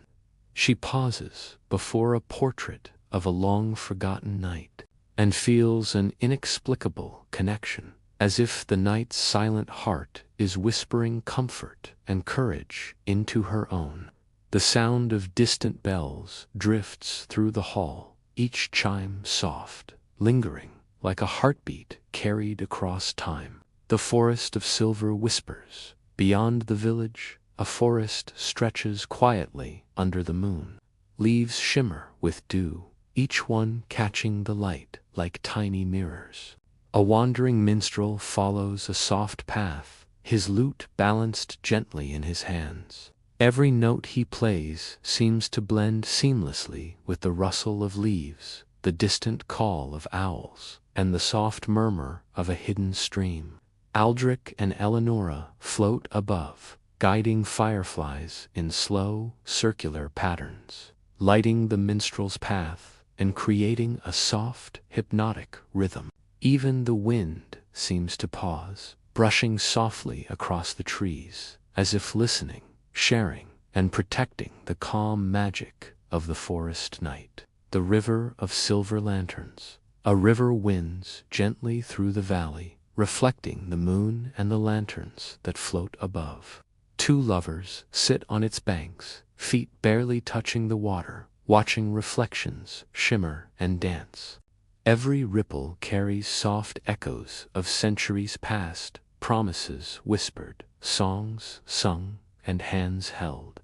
Speaker 1: She pauses before a portrait of a long-forgotten knight, and feels an inexplicable connection, as if the knight's silent heart is whispering comfort and courage into her own. The sound of distant bells drifts through the hall, each chime soft, lingering, like a heartbeat carried across time. The forest of silver whispers. Beyond the village, a forest stretches quietly under the moon. Leaves shimmer with dew, each one catching the light like tiny mirrors. A wandering minstrel follows a soft path, his lute balanced gently in his hands. Every note he plays seems to blend seamlessly with the rustle of leaves, the distant call of owls, and the soft murmur of a hidden stream. Aldrich and Eleonora float above, guiding fireflies in slow, circular patterns, lighting the minstrel's path and creating a soft, hypnotic rhythm. Even the wind seems to pause, brushing softly across the trees, as if listening, sharing, and protecting the calm magic of the forest night. The river of silver lanterns. A river winds gently through the valley, reflecting the moon and the lanterns that float above. Two lovers sit on its banks, feet barely touching the water, watching reflections shimmer and dance. Every ripple carries soft echoes of centuries past, promises whispered, songs sung, and hands held.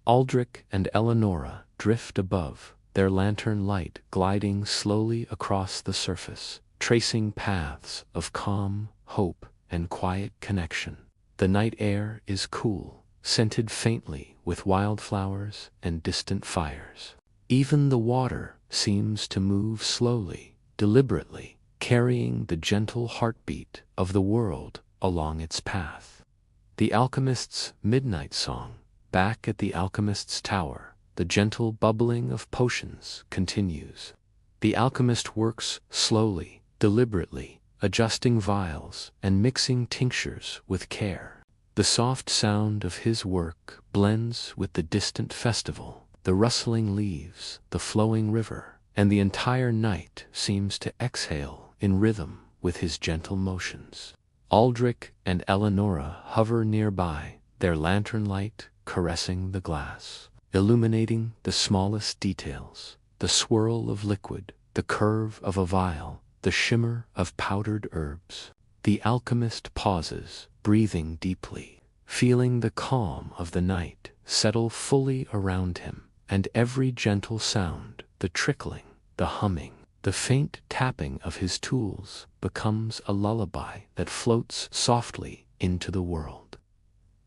Speaker 1: Aldrich and Eleonora drift above, their lantern light gliding slowly across the surface, tracing paths of calm, hope, and quiet connection. The night air is cool, scented faintly with wildflowers and distant fires. Even the water seems to move slowly, deliberately, carrying the gentle heartbeat of the world along its path. The alchemist's midnight song. Back at the alchemist's tower, the gentle bubbling of potions continues. The alchemist works slowly, deliberately, adjusting vials and mixing tinctures with care. The soft sound of his work blends with the distant festival, the rustling leaves, the flowing river, and the entire night seems to exhale in rhythm with his gentle motions. Aldrich and Eleonora hover nearby, their lantern light caressing the glass, illuminating the smallest details, the swirl of liquid, the curve of a vial, the shimmer of powdered herbs. The alchemist pauses, breathing deeply, feeling the calm of the night settle fully around him, and every gentle sound, the trickling, the humming, the faint tapping of his tools becomes a lullaby that floats softly into the world.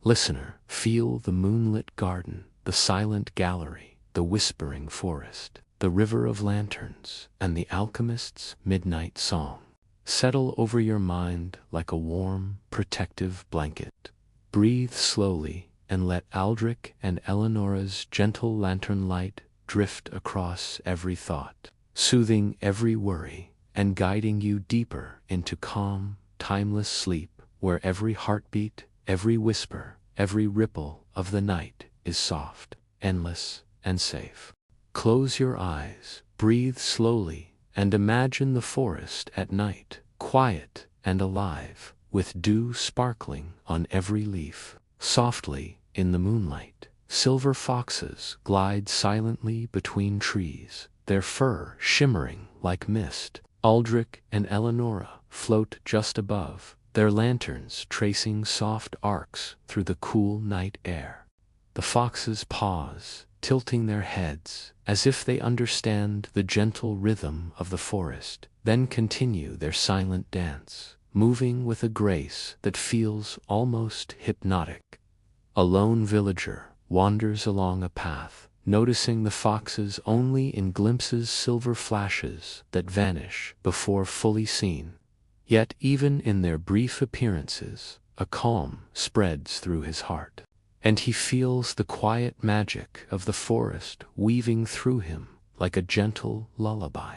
Speaker 1: Listener, feel the moonlit garden, the silent gallery, the whispering forest, the river of lanterns, and the alchemist's midnight song. Settle over your mind like a warm, protective blanket. Breathe slowly and let Aldrich and Eleonora's gentle lantern light drift across every thought, soothing every worry and guiding you deeper into calm, timeless sleep where every heartbeat, every whisper, every ripple of the night is soft, endless, and safe. Close your eyes, breathe slowly, and imagine the forest at night, quiet and alive, with dew sparkling on every leaf. Softly, in the moonlight, silver foxes glide silently between trees, their fur shimmering like mist. Aldrich and Eleonora float just above, their lanterns tracing soft arcs through the cool night air. The foxes pause, tilting their heads, as if they understand the gentle rhythm of the forest, then continue their silent dance, moving with a grace that feels almost hypnotic. A lone villager wanders along a path, noticing the foxes only in glimpses, silver flashes that vanish before fully seen. Yet even in their brief appearances, a calm spreads through his heart, and he feels the quiet magic of the forest weaving through him like a gentle lullaby.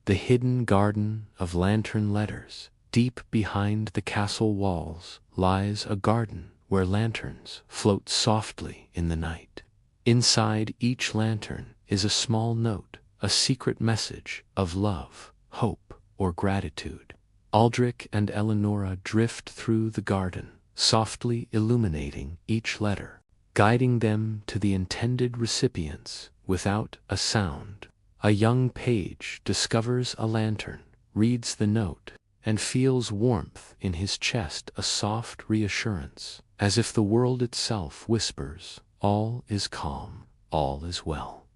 Speaker 1: The hidden garden of lantern letters. Deep behind the castle walls lies a garden where lanterns float softly in the night. Inside each lantern is a small note, a secret message of love, hope, or gratitude. Aldrich and Eleonora drift through the garden, softly illuminating each letter, guiding them to the intended recipients without a sound. A young page discovers a lantern, reads the note, and feels warmth in his chest, a soft reassurance, as if the world itself whispers, "All is calm, all is well."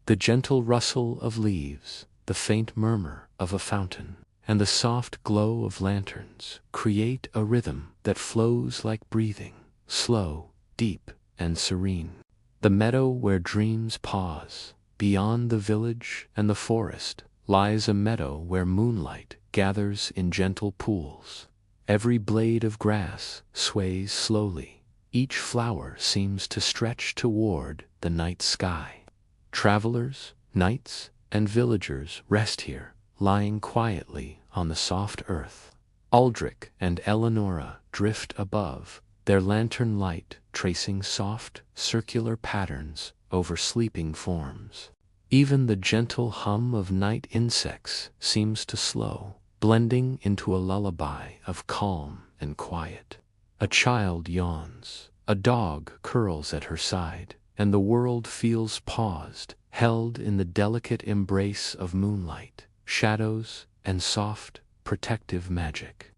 Speaker 1: The gentle rustle of leaves, the faint murmur of a fountain, and the soft glow of lanterns create a rhythm that flows like breathing, slow, deep, and serene. The meadow where dreams pause, beyond the village and the forest, lies a meadow where moonlight gathers in gentle pools. Every blade of grass sways slowly. Each flower seems to stretch toward the night sky. Travelers, knights, and villagers rest here, lying quietly on the soft earth. Aldrich and Eleonora drift above, their lantern light tracing soft, circular patterns over sleeping forms. Even the gentle hum of night insects seems to slow, blending into a lullaby of calm and quiet. A child yawns, a dog curls at her side, and the world feels paused, held in the delicate embrace of moonlight, shadows, and soft, protective magic.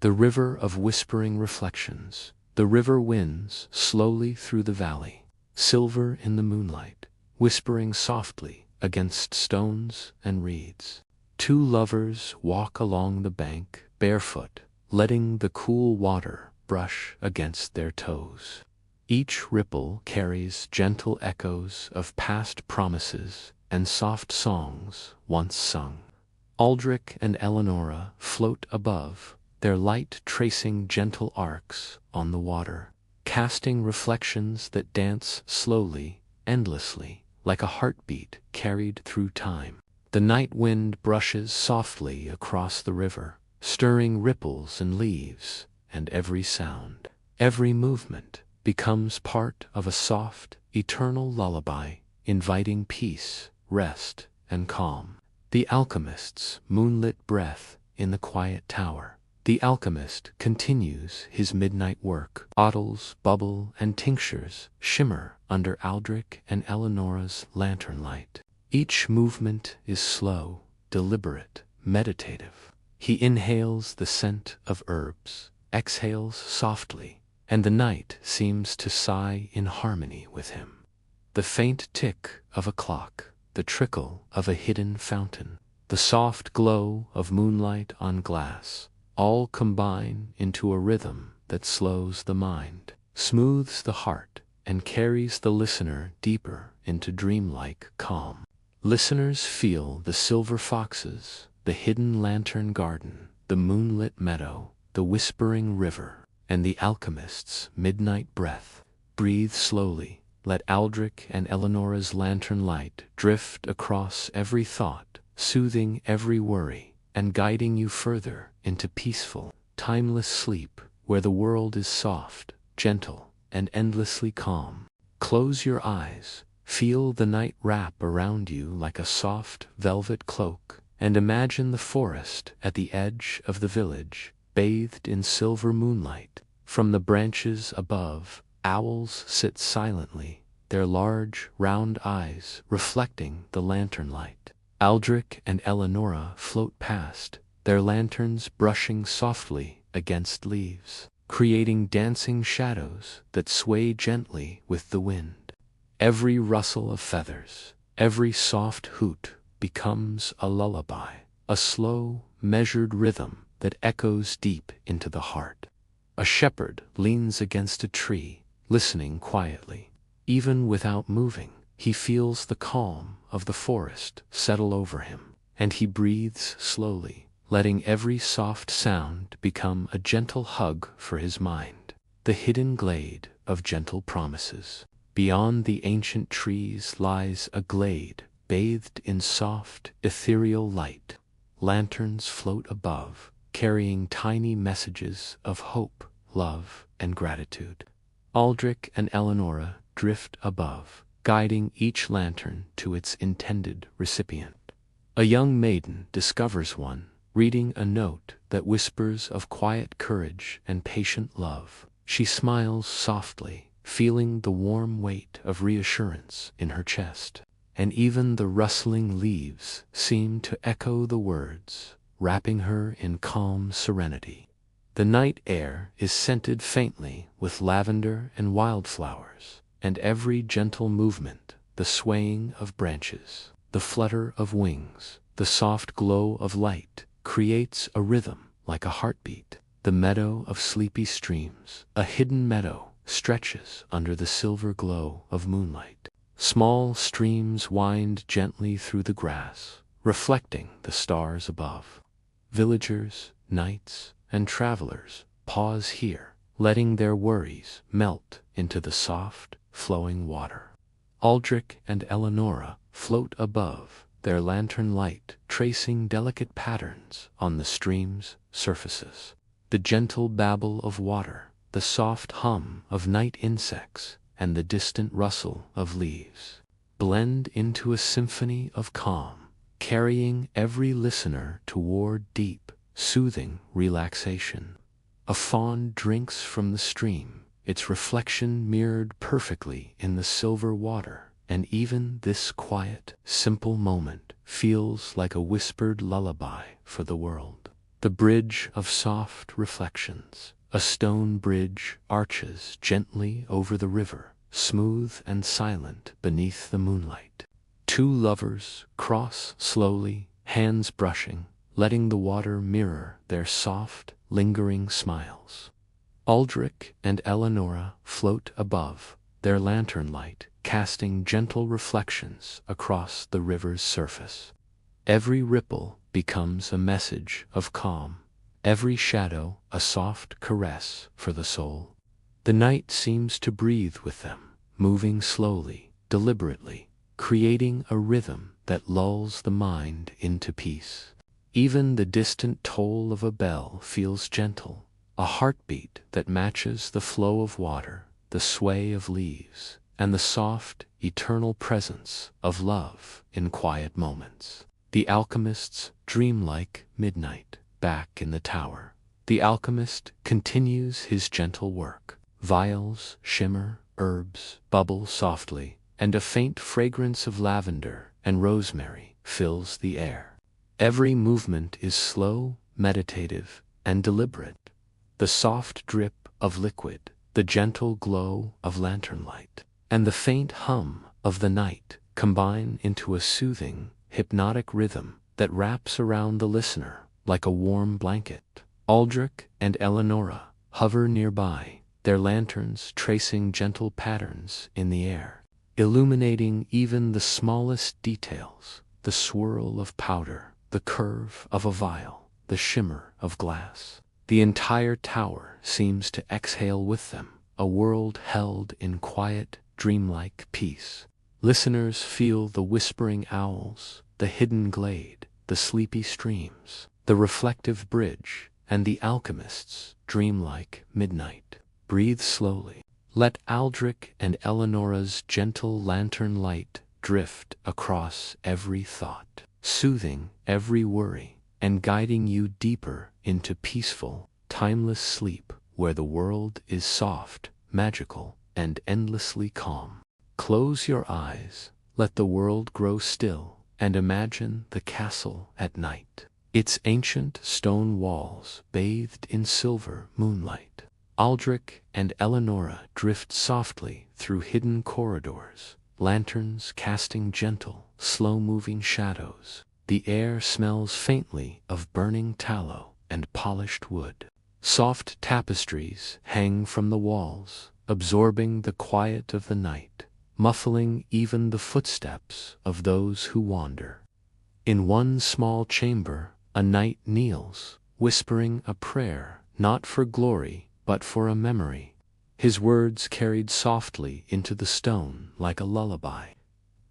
Speaker 1: The river of whispering reflections. The river winds slowly through the valley, silver in the moonlight, whispering softly against stones and reeds. Two lovers walk along the bank, barefoot, letting the cool water brush against their toes. Each ripple carries gentle echoes of past promises and soft songs once sung. Aldrich and Eleonora float above, their light tracing gentle arcs on the water, casting reflections that dance slowly, endlessly, like a heartbeat carried through time. The night wind brushes softly across the river, stirring ripples and leaves, and every sound, every movement, becomes part of a soft, eternal lullaby, inviting peace, rest, and calm. The alchemist's moonlit breath in the quiet tower. The alchemist continues his midnight work. Bottles bubble and tinctures shimmer under Aldrich and Eleonora's lantern light. Each movement is slow, deliberate, meditative. He inhales the scent of herbs, exhales softly, and the night seems to sigh in harmony with him. The faint tick of a clock, the trickle of a hidden fountain, the soft glow of moonlight on glass, all combine into a rhythm that slows the mind, smooths the heart, and carries the listener deeper into dreamlike calm. Listeners feel the silver foxes, the hidden lantern garden, the moonlit meadow, the whispering river, and the alchemist's midnight breath. Breathe slowly, let Aldrich and Eleonora's lantern light drift across every thought, soothing every worry, and guiding you further into peaceful, timeless sleep, where the world is soft, gentle, and endlessly calm. Close your eyes, feel the night wrap around you like a soft, velvet cloak, and imagine the forest at the edge of the village, bathed in silver moonlight. From the branches above, owls sit silently, their large, round eyes reflecting the lantern light. Aldrich and Eleonora float past, their lanterns brushing softly against leaves, creating dancing shadows that sway gently with the wind. Every rustle of feathers, every soft hoot becomes a lullaby, a slow, measured rhythm that echoes deep into the heart. A shepherd leans against a tree, listening quietly. Even without moving, he feels the calm of the forest settle over him, and he breathes slowly, letting every soft sound become a gentle hug for his mind. The hidden glade of gentle promises. Beyond the ancient trees lies a glade bathed in soft, ethereal light. Lanterns float above, carrying tiny messages of hope, love, and gratitude. Aldrich and Eleonora drift above, guiding each lantern to its intended recipient. A young maiden discovers one, reading a note that whispers of quiet courage and patient love. She smiles softly, feeling the warm weight of reassurance in her chest, and even the rustling leaves seem to echo the words, wrapping her in calm serenity. The night air is scented faintly with lavender and wildflowers, and every gentle movement, the swaying of branches, the flutter of wings, the soft glow of light, creates a rhythm like a heartbeat. The meadow of sleepy streams, a hidden meadow, stretches under the silver glow of moonlight. Small streams wind gently through the grass, reflecting the stars above. Villagers, knights, and travelers pause here, letting their worries melt into the soft, flowing water. Aldrich and Eleonora float above, their lantern light tracing delicate patterns on the stream's surfaces. The gentle babble of water, the soft hum of night insects, and the distant rustle of leaves blend into a symphony of calm, carrying every listener toward deep, soothing relaxation. A fawn drinks from the stream, its reflection mirrored perfectly in the silver water, and even this quiet, simple moment feels like a whispered lullaby for the world. The bridge of soft reflections. A stone bridge arches gently over the river, smooth and silent beneath the moonlight. Two lovers cross slowly, hands brushing, letting the water mirror their soft, lingering smiles. Aldrich and Eleonora float above, their lantern light casting gentle reflections across the river's surface. Every ripple becomes a message of calm, every shadow a soft caress for the soul. The night seems to breathe with them, moving slowly, deliberately, creating a rhythm that lulls the mind into peace. Even the distant toll of a bell feels gentle, a heartbeat that matches the flow of water, the sway of leaves, and the soft, eternal presence of love in quiet moments. The alchemist's dreamlike midnight. Back in the tower, the alchemist continues his gentle work. Vials shimmer, herbs bubble softly, and a faint fragrance of lavender and rosemary fills the air. Every movement is slow, meditative, and deliberate. The soft drip of liquid, the gentle glow of lantern light, and the faint hum of the night combine into a soothing, hypnotic rhythm that wraps around the listener like a warm blanket. Aldrich and Eleonora hover nearby, their lanterns tracing gentle patterns in the air, illuminating even the smallest details, the swirl of powder, the curve of a vial, the shimmer of glass. The entire tower seems to exhale with them, a world held in quiet, dreamlike peace. Listeners feel the whispering owls, the hidden glade, the sleepy streams, the reflective bridge, and the alchemist's dreamlike midnight. Breathe slowly. Let Aldrich and Eleonora's gentle lantern light drift across every thought, soothing every worry, and guiding you deeper into peaceful, timeless sleep where the world is soft, magical, and endlessly calm. Close your eyes, let the world grow still, and imagine the castle at night. its ancient stone walls bathed in silver moonlight. Aldrich and Eleonora drift softly through hidden corridors, lanterns casting gentle, slow-moving shadows. The air smells faintly of burning tallow and polished wood. Soft tapestries hang from the walls, absorbing the quiet of the night, muffling even the footsteps of those who wander. In one small chamber, a knight kneels, whispering a prayer, not for glory, but for a memory. His words carried softly into the stone like a lullaby.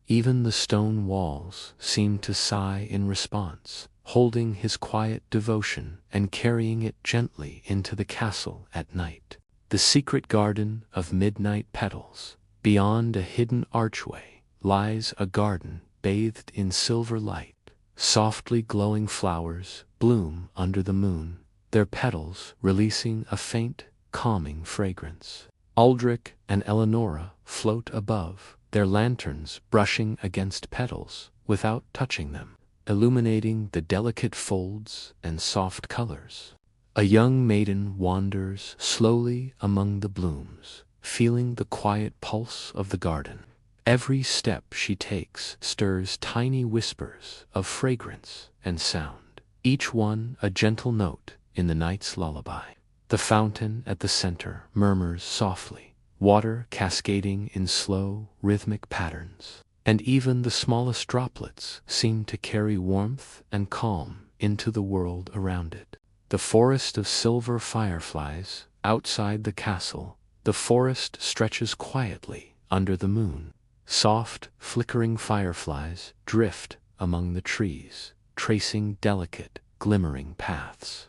Speaker 1: Even the stone walls seemed to sigh in response, holding his quiet devotion and carrying it gently into the castle at night. The secret garden of midnight petals. Beyond a hidden archway lies a garden bathed in silver light. Softly glowing flowers bloom under the moon, their petals releasing a faint, calming fragrance. Aldrich and Eleonora float above, their lanterns brushing against petals without touching them, illuminating the delicate folds and soft colors. A young maiden wanders slowly among the blooms, feeling the quiet pulse of the garden. Every step she takes stirs tiny whispers of fragrance and sound, each one a gentle note in the night's lullaby. The fountain at the center murmurs softly, water cascading in slow, rhythmic patterns, and even the smallest droplets seem to carry warmth and calm into the world around it. The forest of silver fireflies outside the castle. The forest stretches quietly under the moon. Soft, flickering fireflies drift among the trees, tracing delicate, glimmering paths.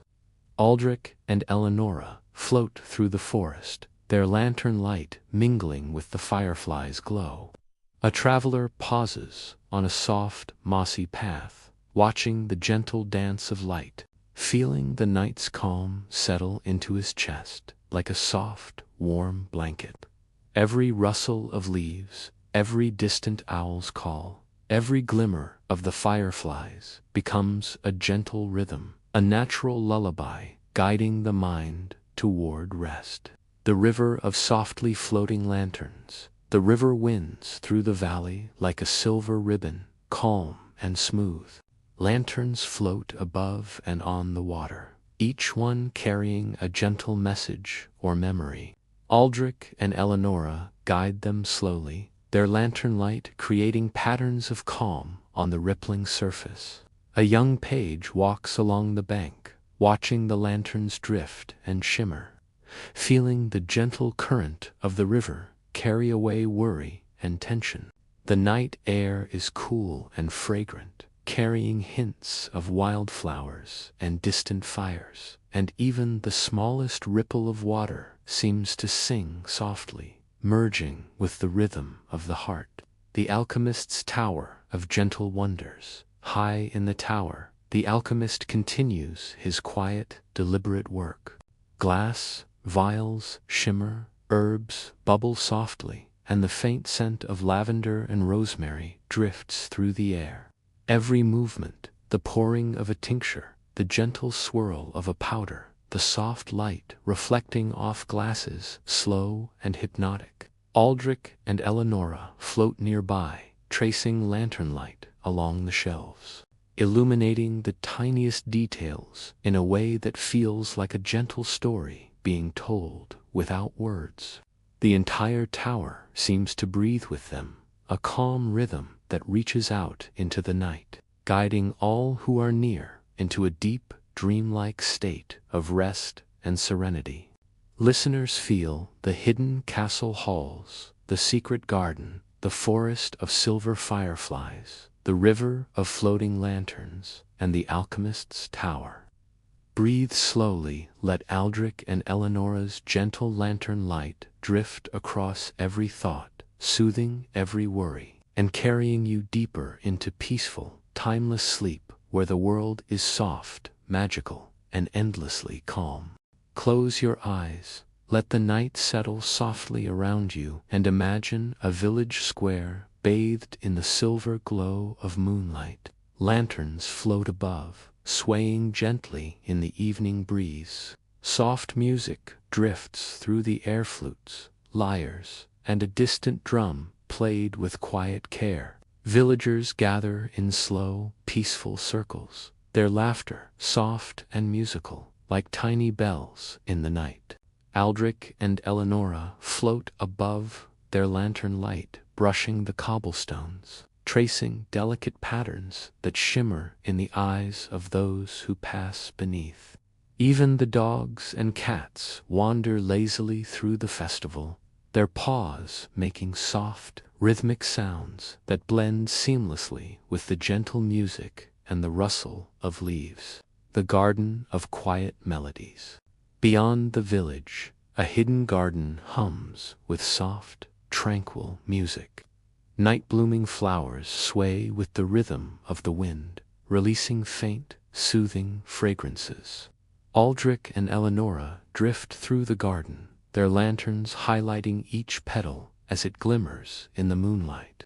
Speaker 1: Aldrich and Eleonora float through the forest, their lantern light mingling with the fireflies' glow. A traveler pauses on a soft, mossy path, watching the gentle dance of light, feeling the night's calm settle into his chest like a soft, warm blanket. Every rustle of leaves, every distant owl's call, every glimmer of the fireflies becomes a gentle rhythm, a natural lullaby guiding the mind toward rest. The river of softly floating lanterns. The river winds through the valley like a silver ribbon, calm and smooth. Lanterns float above and on the water, each one carrying a gentle message or memory. Aldrich and Eleonora guide them slowly, their lantern light creating patterns of calm on the rippling surface. A young page walks along the bank, watching the lanterns drift and shimmer, feeling the gentle current of the river carry away worry and tension. The night air is cool and fragrant, carrying hints of wildflowers and distant fires, and even the smallest ripple of water seems to sing softly, merging with the rhythm of the heart. The alchemist's tower of gentle wonders. High in the tower, the alchemist continues his quiet, deliberate work. Glass, vials shimmer, herbs bubble softly, and the faint scent of lavender and rosemary drifts through the air. Every movement, the pouring of a tincture, the gentle swirl of a powder, the soft light reflecting off glasses, slow and hypnotic. Aldrich and Eleonora float nearby, tracing lantern light along the shelves, illuminating the tiniest details in a way that feels like a gentle story being told without words. The entire tower seems to breathe with them, a calm rhythm that reaches out into the night, guiding all who are near into a deep, dreamlike state of rest and serenity. Listeners feel the hidden castle halls, the secret garden, the forest of silver fireflies, the river of floating lanterns, and the alchemist's tower. Breathe slowly, let Aldrich and Eleonora's gentle lantern light drift across every thought, soothing every worry, and carrying you deeper into peaceful, timeless sleep where the world is soft, magical, and endlessly calm. Close your eyes, let the night settle softly around you, and imagine a village square bathed in the silver glow of moonlight. Lanterns float above, swaying gently in the evening breeze. Soft music drifts through the air flutes, lyres, and a distant drum played with quiet care. Villagers gather in slow, peaceful circles, their laughter soft and musical, like tiny bells in the night. Aldrich and Eleonora float above their lantern light, brushing the cobblestones, tracing delicate patterns that shimmer in the eyes of those who pass beneath. Even the dogs and cats wander lazily through the festival, their paws making soft, rhythmic sounds that blend seamlessly with the gentle music and the rustle of leaves. The garden of quiet melodies. Beyond the village, a hidden garden hums with soft, tranquil music. Night-blooming flowers sway with the rhythm of the wind, releasing faint, soothing fragrances. Aldrich and Eleonora drift through the garden, their lanterns highlighting each petal as it glimmers in the moonlight.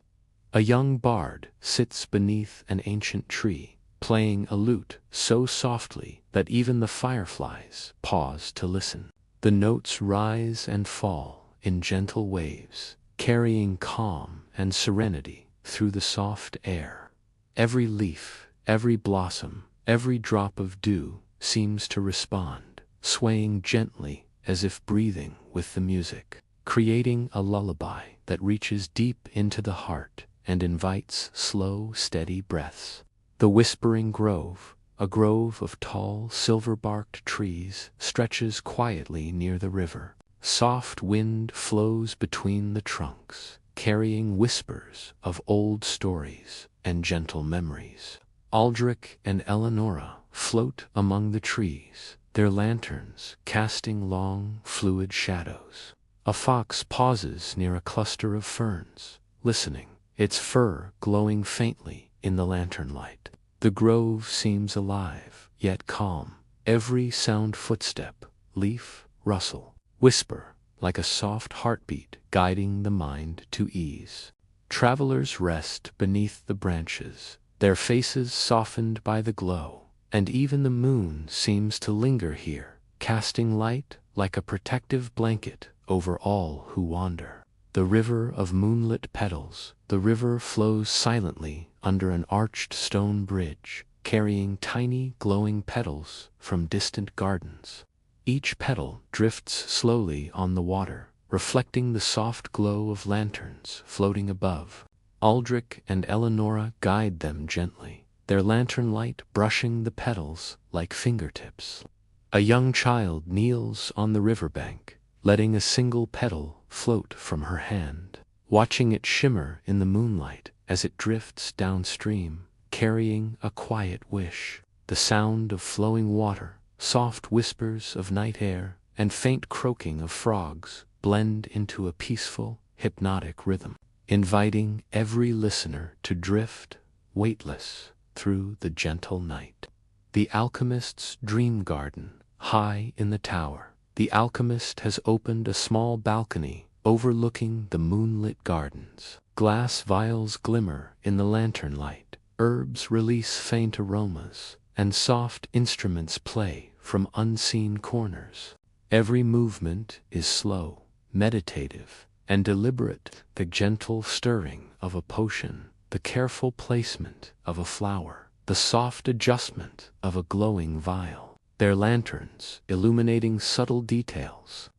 Speaker 1: A young bard sits beneath an ancient tree, playing a lute so softly that even the fireflies pause to listen. The notes rise and fall in gentle waves, carrying calm and serenity through the soft air. Every leaf, every blossom, every drop of dew seems to respond, swaying gently as if breathing with the music, creating a lullaby that reaches deep into the heart and invites slow, steady breaths. The Whispering Grove, a grove of tall, silver-barked trees, stretches quietly near the river. Soft wind flows between the trunks, carrying whispers of old stories and gentle memories. Aldrich and Eleonora float among the trees, their lanterns casting long, fluid shadows. A fox pauses near a cluster of ferns, listening, its fur glowing faintly in the lantern light. The grove seems alive, yet calm. Every sound footstep, leaf, rustle, whisper, like a soft heartbeat guiding the mind to ease. Travelers rest beneath the branches, their faces softened by the glow, and even the moon seems to linger here, casting light like a protective blanket over all who wander. The river of moonlit petals, the river flows silently under an arched stone bridge, carrying tiny glowing petals from distant gardens. Each petal drifts slowly on the water, reflecting the soft glow of lanterns floating above. Aldrich and Eleonora guide them gently, their lantern light brushing the petals like fingertips. A young child kneels on the riverbank, letting a single petal float from her hand, watching it shimmer in the moonlight as it drifts downstream, carrying a quiet wish. The sound of flowing water, soft whispers of night air, and faint croaking of frogs blend into a peaceful, hypnotic rhythm, inviting every listener to drift, weightless, through the gentle night. The alchemist's dream garden, high in the tower. The alchemist has opened a small balcony overlooking the moonlit gardens. Glass vials glimmer in the lantern light, herbs release faint aromas, and soft instruments play from unseen corners. Every movement is slow, meditative, and deliberate, the gentle stirring of a potion, the careful placement of a flower, the soft adjustment of a glowing vial. Their lanterns illuminating subtle details,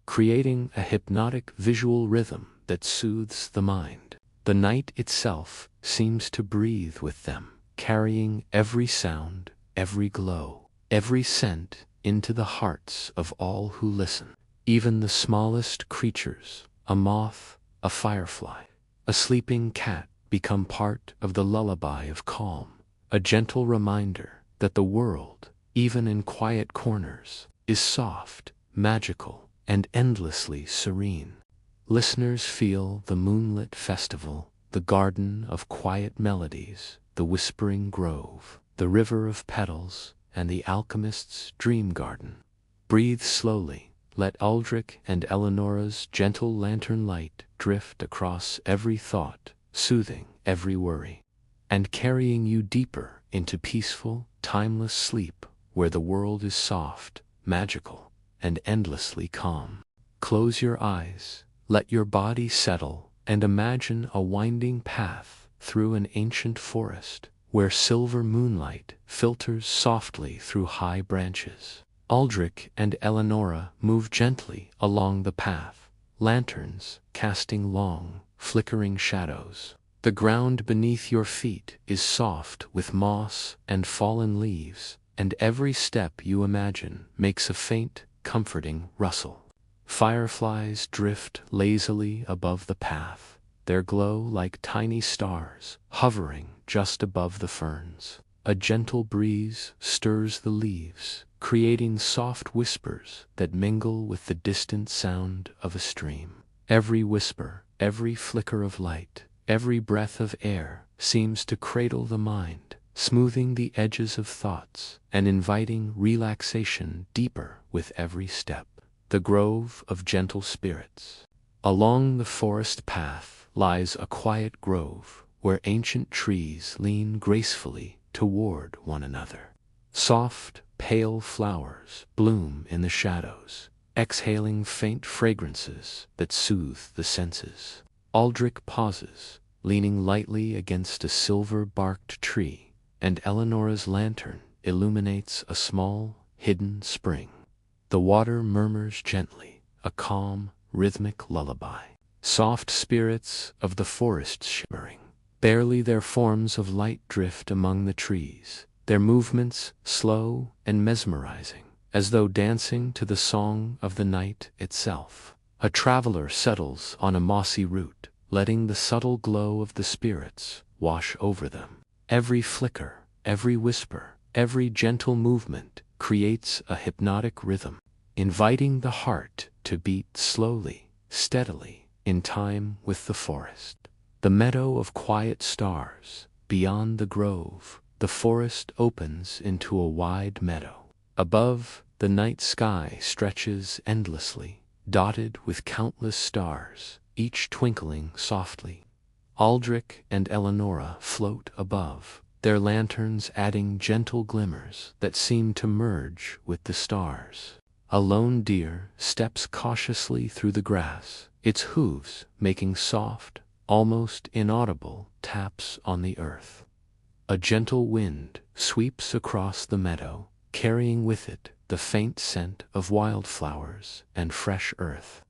Speaker 1: creating a hypnotic visual rhythm that soothes the mind. The night itself seems to breathe with them, carrying every sound, every glow, every scent into the hearts of all who listen. Even the smallest creatures, a moth, a firefly, a sleeping cat, become part of the lullaby of calm, a gentle reminder that the world, even in quiet corners, is soft, magical, and endlessly serene. Listeners feel the moonlit festival, the garden of quiet melodies, the whispering grove, the river of petals, and the alchemist's dream garden. Breathe slowly, let Aldrich and Eleonora's gentle lantern light drift across every thought, soothing every worry. and carrying you deeper into peaceful, timeless sleep where the world is soft, magical, and endlessly calm. Close your eyes, let your body settle, and imagine a winding path through an ancient forest where silver moonlight filters softly through high branches. Aldrich and Eleonora move gently along the path, lanterns casting long, flickering shadows. The ground beneath your feet is soft with moss and fallen leaves, and every step you imagine makes a faint, comforting rustle. Fireflies drift lazily above the path, their glow like tiny stars hovering just above the ferns. A gentle breeze stirs the leaves, creating soft whispers that mingle with the distant sound of a stream. Every whisper, every flicker of light, every breath of air seems to cradle the mind, smoothing the edges of thoughts and inviting relaxation deeper with every step. The grove of gentle spirits. Along the forest path lies a quiet grove where ancient trees lean gracefully toward one another. Soft, pale flowers bloom in the shadows, exhaling faint fragrances that soothe the senses. Aldrich pauses, leaning lightly against a silver-barked tree, and Eleonora's lantern illuminates a small, hidden spring. The water murmurs gently, a calm, rhythmic lullaby. Soft spirits of the forest shimmering. Barely their forms of light drift among the trees, their movements slow and mesmerizing, as though dancing to the song of the night itself. A traveler settles on a mossy root, letting the subtle glow of the spirits wash over them. Every flicker, every whisper, every gentle movement creates a hypnotic rhythm, inviting the heart to beat slowly, steadily, in time with the forest. The meadow of quiet stars. Beyond the grove, the forest opens into a wide meadow. Above, the night sky stretches endlessly, dotted with countless stars, each twinkling softly. Aldrich and Eleonora float above, their lanterns adding gentle glimmers that seem to merge with the stars. A lone deer steps cautiously through the grass, its hooves making soft, almost inaudible taps on the earth. A gentle wind sweeps across the meadow, carrying with it the faint scent of wildflowers and fresh earth.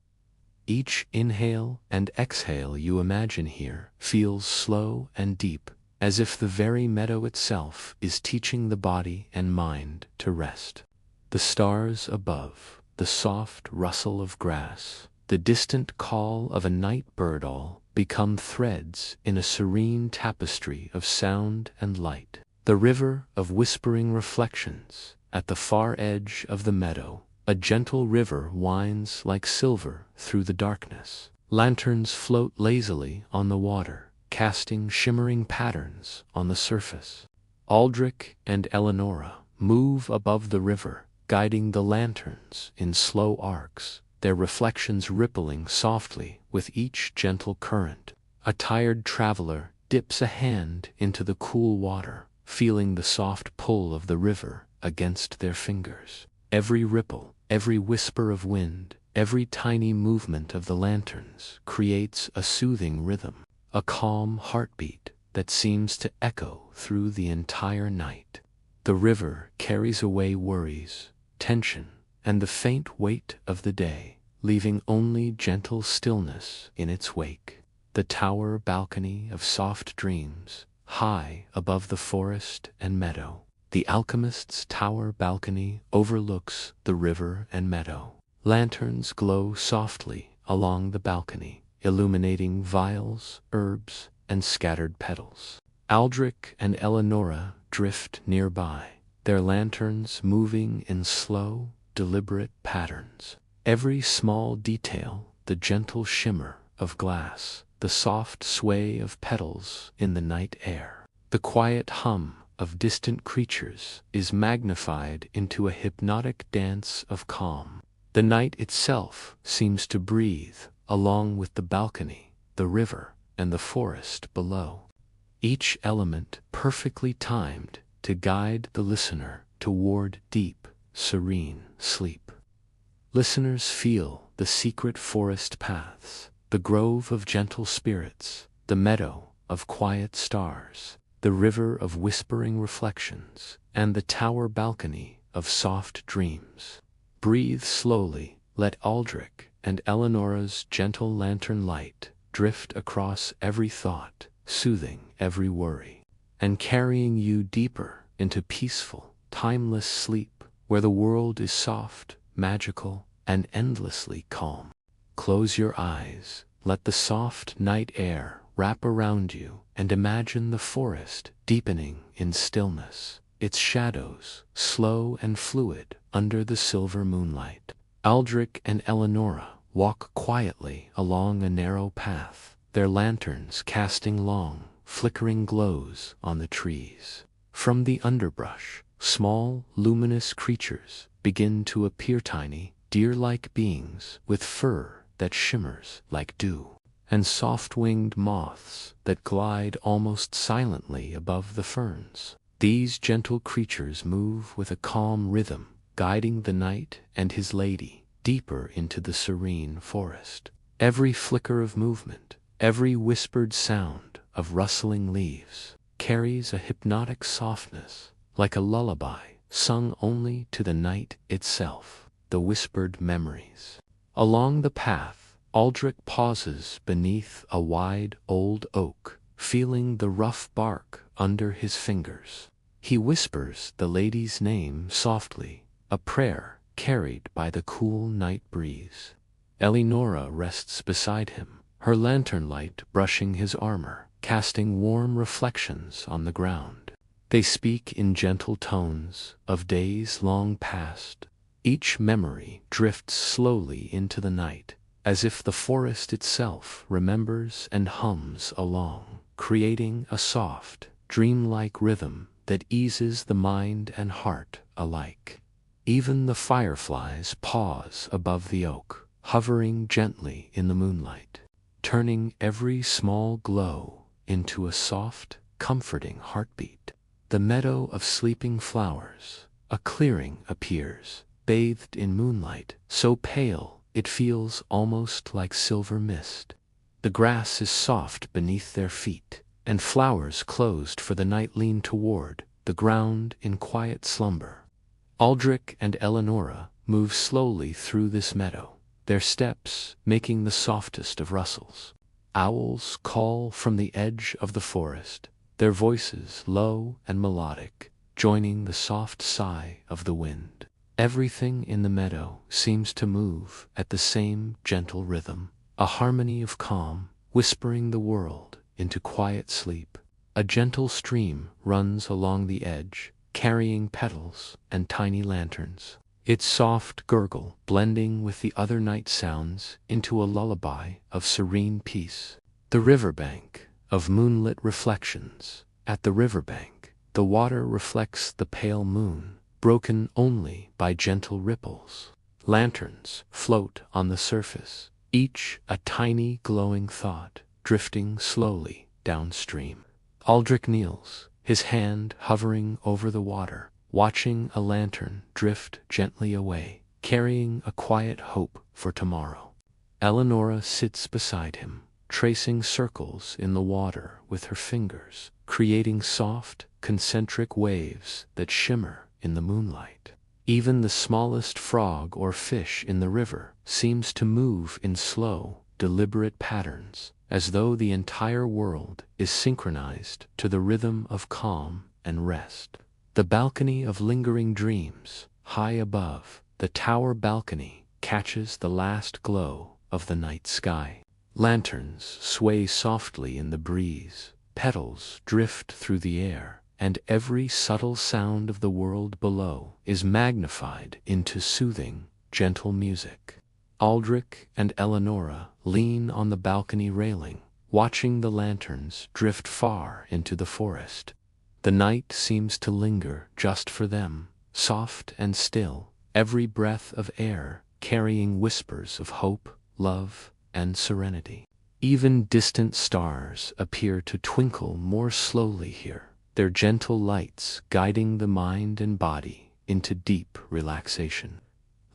Speaker 1: Each inhale and exhale you imagine here feels slow and deep, as if the very meadow itself is teaching the body and mind to rest. The stars above, the soft rustle of grass, the distant call of a night bird all become threads in a serene tapestry of sound and light. The river of whispering reflections. At the far edge of the meadow, a gentle river winds like silver through the darkness. Lanterns float lazily on the water, casting shimmering patterns on the surface. Aldrich and Eleonora move above the river, guiding the lanterns in slow arcs, their reflections rippling softly with each gentle current. A tired traveler dips a hand into the cool water, feeling the soft pull of the river against their fingers. Every ripple, every whisper of wind, every tiny movement of the lanterns creates a soothing rhythm, a calm heartbeat that seems to echo through the entire night. The river carries away worries, tension, and the faint weight of the day, leaving only gentle stillness in its wake. The tower balcony of soft dreams, high above the forest and meadow. The alchemist's tower balcony overlooks the river and meadow. Lanterns glow softly along the balcony, illuminating vials, herbs, and scattered petals. Aldrich and Eleonora drift nearby, their lanterns moving in slow, deliberate patterns. Every small detail, the gentle shimmer of glass, the soft sway of petals in the night air, the quiet hum of distant creatures is magnified into a hypnotic dance of calm. The night itself seems to breathe along with the balcony, the river, and the forest below. each element perfectly timed to guide the listener toward deep, serene sleep. Listeners feel the secret forest paths, the grove of gentle spirits, the meadow of quiet stars, the river of whispering reflections, and the tower balcony of soft dreams. Breathe slowly, let Aldrich and Eleonora's gentle lantern light drift across every thought, soothing every worry, and carrying you deeper into peaceful, timeless sleep, where the world is soft, magical, and endlessly calm. Close your eyes, let the soft night air wrap around you, and imagine the forest deepening in stillness, its shadows slow and fluid under the silver moonlight. Aldrich and Eleonora walk quietly along a narrow path, their lanterns casting long, flickering glows on the trees. From the underbrush, small, luminous creatures begin to appear, tiny, deer-like beings with fur that shimmers like dew, and soft-winged moths that glide almost silently above the ferns. These gentle creatures move with a calm rhythm, guiding the knight and his lady deeper into the serene forest. Every flicker of movement, every whispered sound of rustling leaves, carries a hypnotic softness, like a lullaby sung only to the night itself. The whispered memories. Along the path, Aldrich pauses beneath a wide old oak, feeling the rough bark under his fingers. He whispers the lady's name softly, a prayer carried by the cool night breeze. Eleonora rests beside him, her lantern light brushing his armor, casting warm reflections on the ground. They speak in gentle tones of days long past. Each memory drifts slowly into the night, as if the forest itself remembers and hums along, creating a soft, dreamlike rhythm that eases the mind and heart alike. Even the fireflies pause above the oak, hovering gently in the moonlight, turning every small glow into a soft, comforting heartbeat. The meadow of sleeping flowers, a clearing appears, bathed in moonlight, so pale it feels almost like silver mist. The grass is soft beneath their feet, and flowers closed for the night lean toward the ground in quiet slumber. Aldrich and Eleonora move slowly through this meadow, their steps making the softest of rustles. Owls call from the edge of the forest, their voices low and melodic, joining the soft sigh of the wind. Everything in the meadow seems to move at the same gentle rhythm, a harmony of calm, whispering the world into quiet sleep. A gentle stream runs along the edge, carrying petals and tiny lanterns, its soft gurgle blending with the other night sounds into a lullaby of serene peace. The riverbank of moonlit reflections. At the riverbank, the water reflects the pale moon, broken only by gentle ripples. Lanterns float on the surface, each a tiny glowing thought, drifting slowly downstream. Aldrich kneels, his hand hovering over the water, watching a lantern drift gently away, carrying a quiet hope for tomorrow. Eleonora sits beside him, tracing circles in the water with her fingers, creating soft, concentric waves that shimmer in the moonlight. Even the smallest frog or fish in the river seems to move in slow, deliberate patterns, as though the entire world is synchronized to the rhythm of calm and rest. The balcony of lingering dreams, high above, the tower balcony, catches the last glow of the night sky. Lanterns sway softly in the breeze, petals drift through the air, and every subtle sound of the world below is magnified into soothing, gentle music. Aldrich and Eleonora lean on the balcony railing, watching the lanterns drift far into the forest. The night seems to linger just for them, soft and still, every breath of air carrying whispers of hope, love, and serenity. Even distant stars appear to twinkle more slowly here, their gentle lights guiding the mind and body into deep relaxation.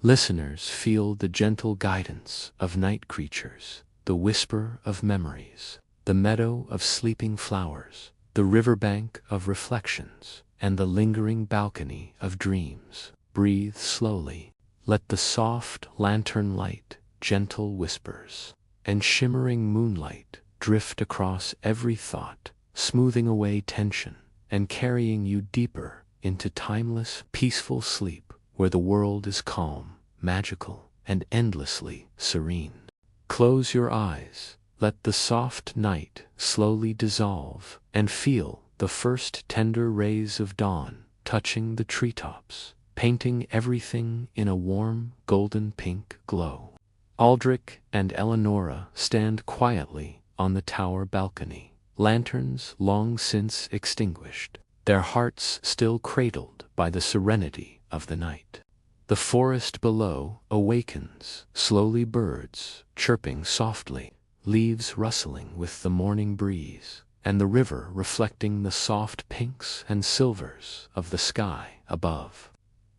Speaker 1: Listeners feel the gentle guidance of night creatures, the whisper of memories, the meadow of sleeping flowers, the riverbank of reflections, and the lingering balcony of dreams. Breathe slowly. Let the soft lantern light, gentle whispers, and shimmering moonlight drift across every thought, smoothing away tension and carrying you deeper into timeless, peaceful sleep where the world is calm, magical, and endlessly serene. Close your eyes, let the soft night slowly dissolve, and feel the first tender rays of dawn touching the treetops, painting everything in a warm, golden pink glow. Aldrich and Eleonora stand quietly on the tower balcony, lanterns long since extinguished, their hearts still cradled by the serenity of the night. The forest below awakens, slowly birds chirping softly, leaves rustling with the morning breeze, and the river reflecting the soft pinks and silvers of the sky above.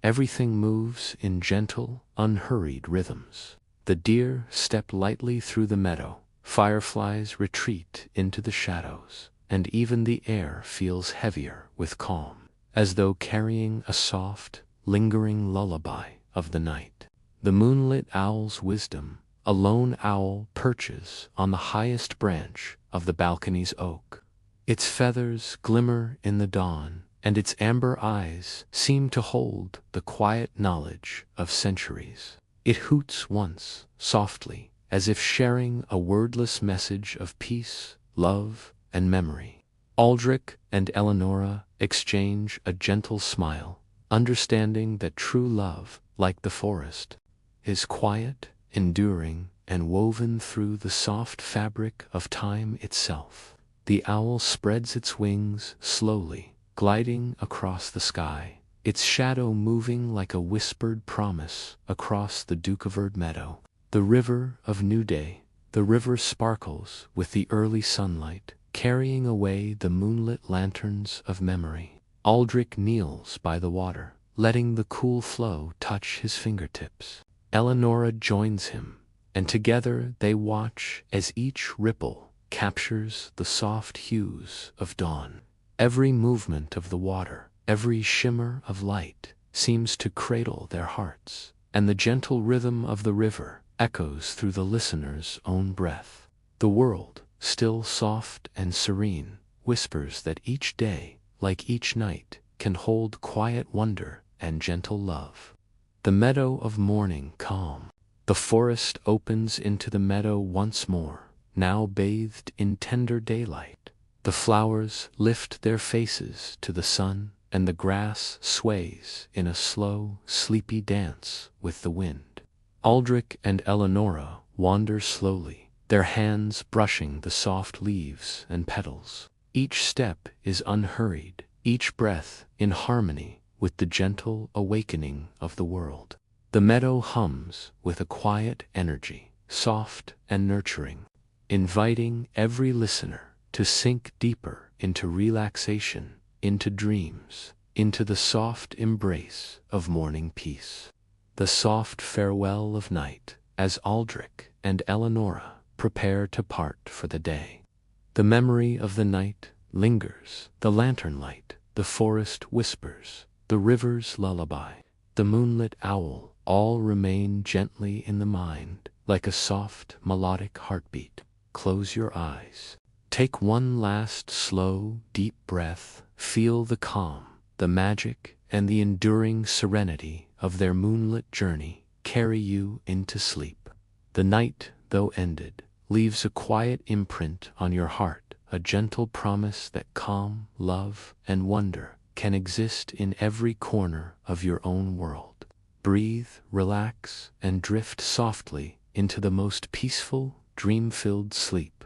Speaker 1: Everything moves in gentle, unhurried rhythms. The deer step lightly through the meadow, fireflies retreat into the shadows, and even the air feels heavier with calm, as though carrying a soft, lingering lullaby of the night. The moonlit owl's wisdom, a lone owl perches on the highest branch of the balcony's oak. Its feathers glimmer in the dawn, and its amber eyes seem to hold the quiet knowledge of centuries. It hoots once, softly, as if sharing a wordless message of peace, love, and memory. Aldrich and Eleonora exchange a gentle smile, understanding that true love, like the forest, is quiet, enduring, and woven through the soft fabric of time itself. The owl spreads its wings slowly, gliding across the sky, its shadow moving like a whispered promise across the dew-covered meadow. The river of new day, the river sparkles with the early sunlight, carrying away the moonlit lanterns of memory. Aldrich kneels by the water, letting the cool flow touch his fingertips. Eleonora joins him, and together they watch as each ripple captures the soft hues of dawn. Every movement of the water, every shimmer of light, seems to cradle their hearts, and the gentle rhythm of the river echoes through the listener's own breath. The world, still soft and serene, whispers that each day, like each night, can hold quiet wonder and gentle love. The meadow of morning calm. The forest opens into the meadow once more, now bathed in tender daylight. The flowers lift their faces to the sun, and the grass sways in a slow, sleepy dance with the wind. Aldrich and Eleonora wander slowly, their hands brushing the soft leaves and petals. Each step is unhurried, each breath in harmony with the gentle awakening of the world. The meadow hums with a quiet energy, soft and nurturing, inviting every listener to sink deeper into relaxation, into dreams, into the soft embrace of morning peace. The soft farewell of night as Aldrich and Eleonora prepare to part for the day. The memory of the night lingers, the lantern light, the forest whispers, the river's lullaby, the moonlit owl, all remain gently in the mind, like a soft, melodic heartbeat. Close your eyes. Take one last slow, deep breath. Feel the calm, the magic, and the enduring serenity of their moonlit journey carry you into sleep. The night, though ended, leaves a quiet imprint on your heart, a gentle promise that calm, love, and wonder can exist in every corner of your own world. Breathe, relax, and drift softly into the most peaceful, dream-filled sleep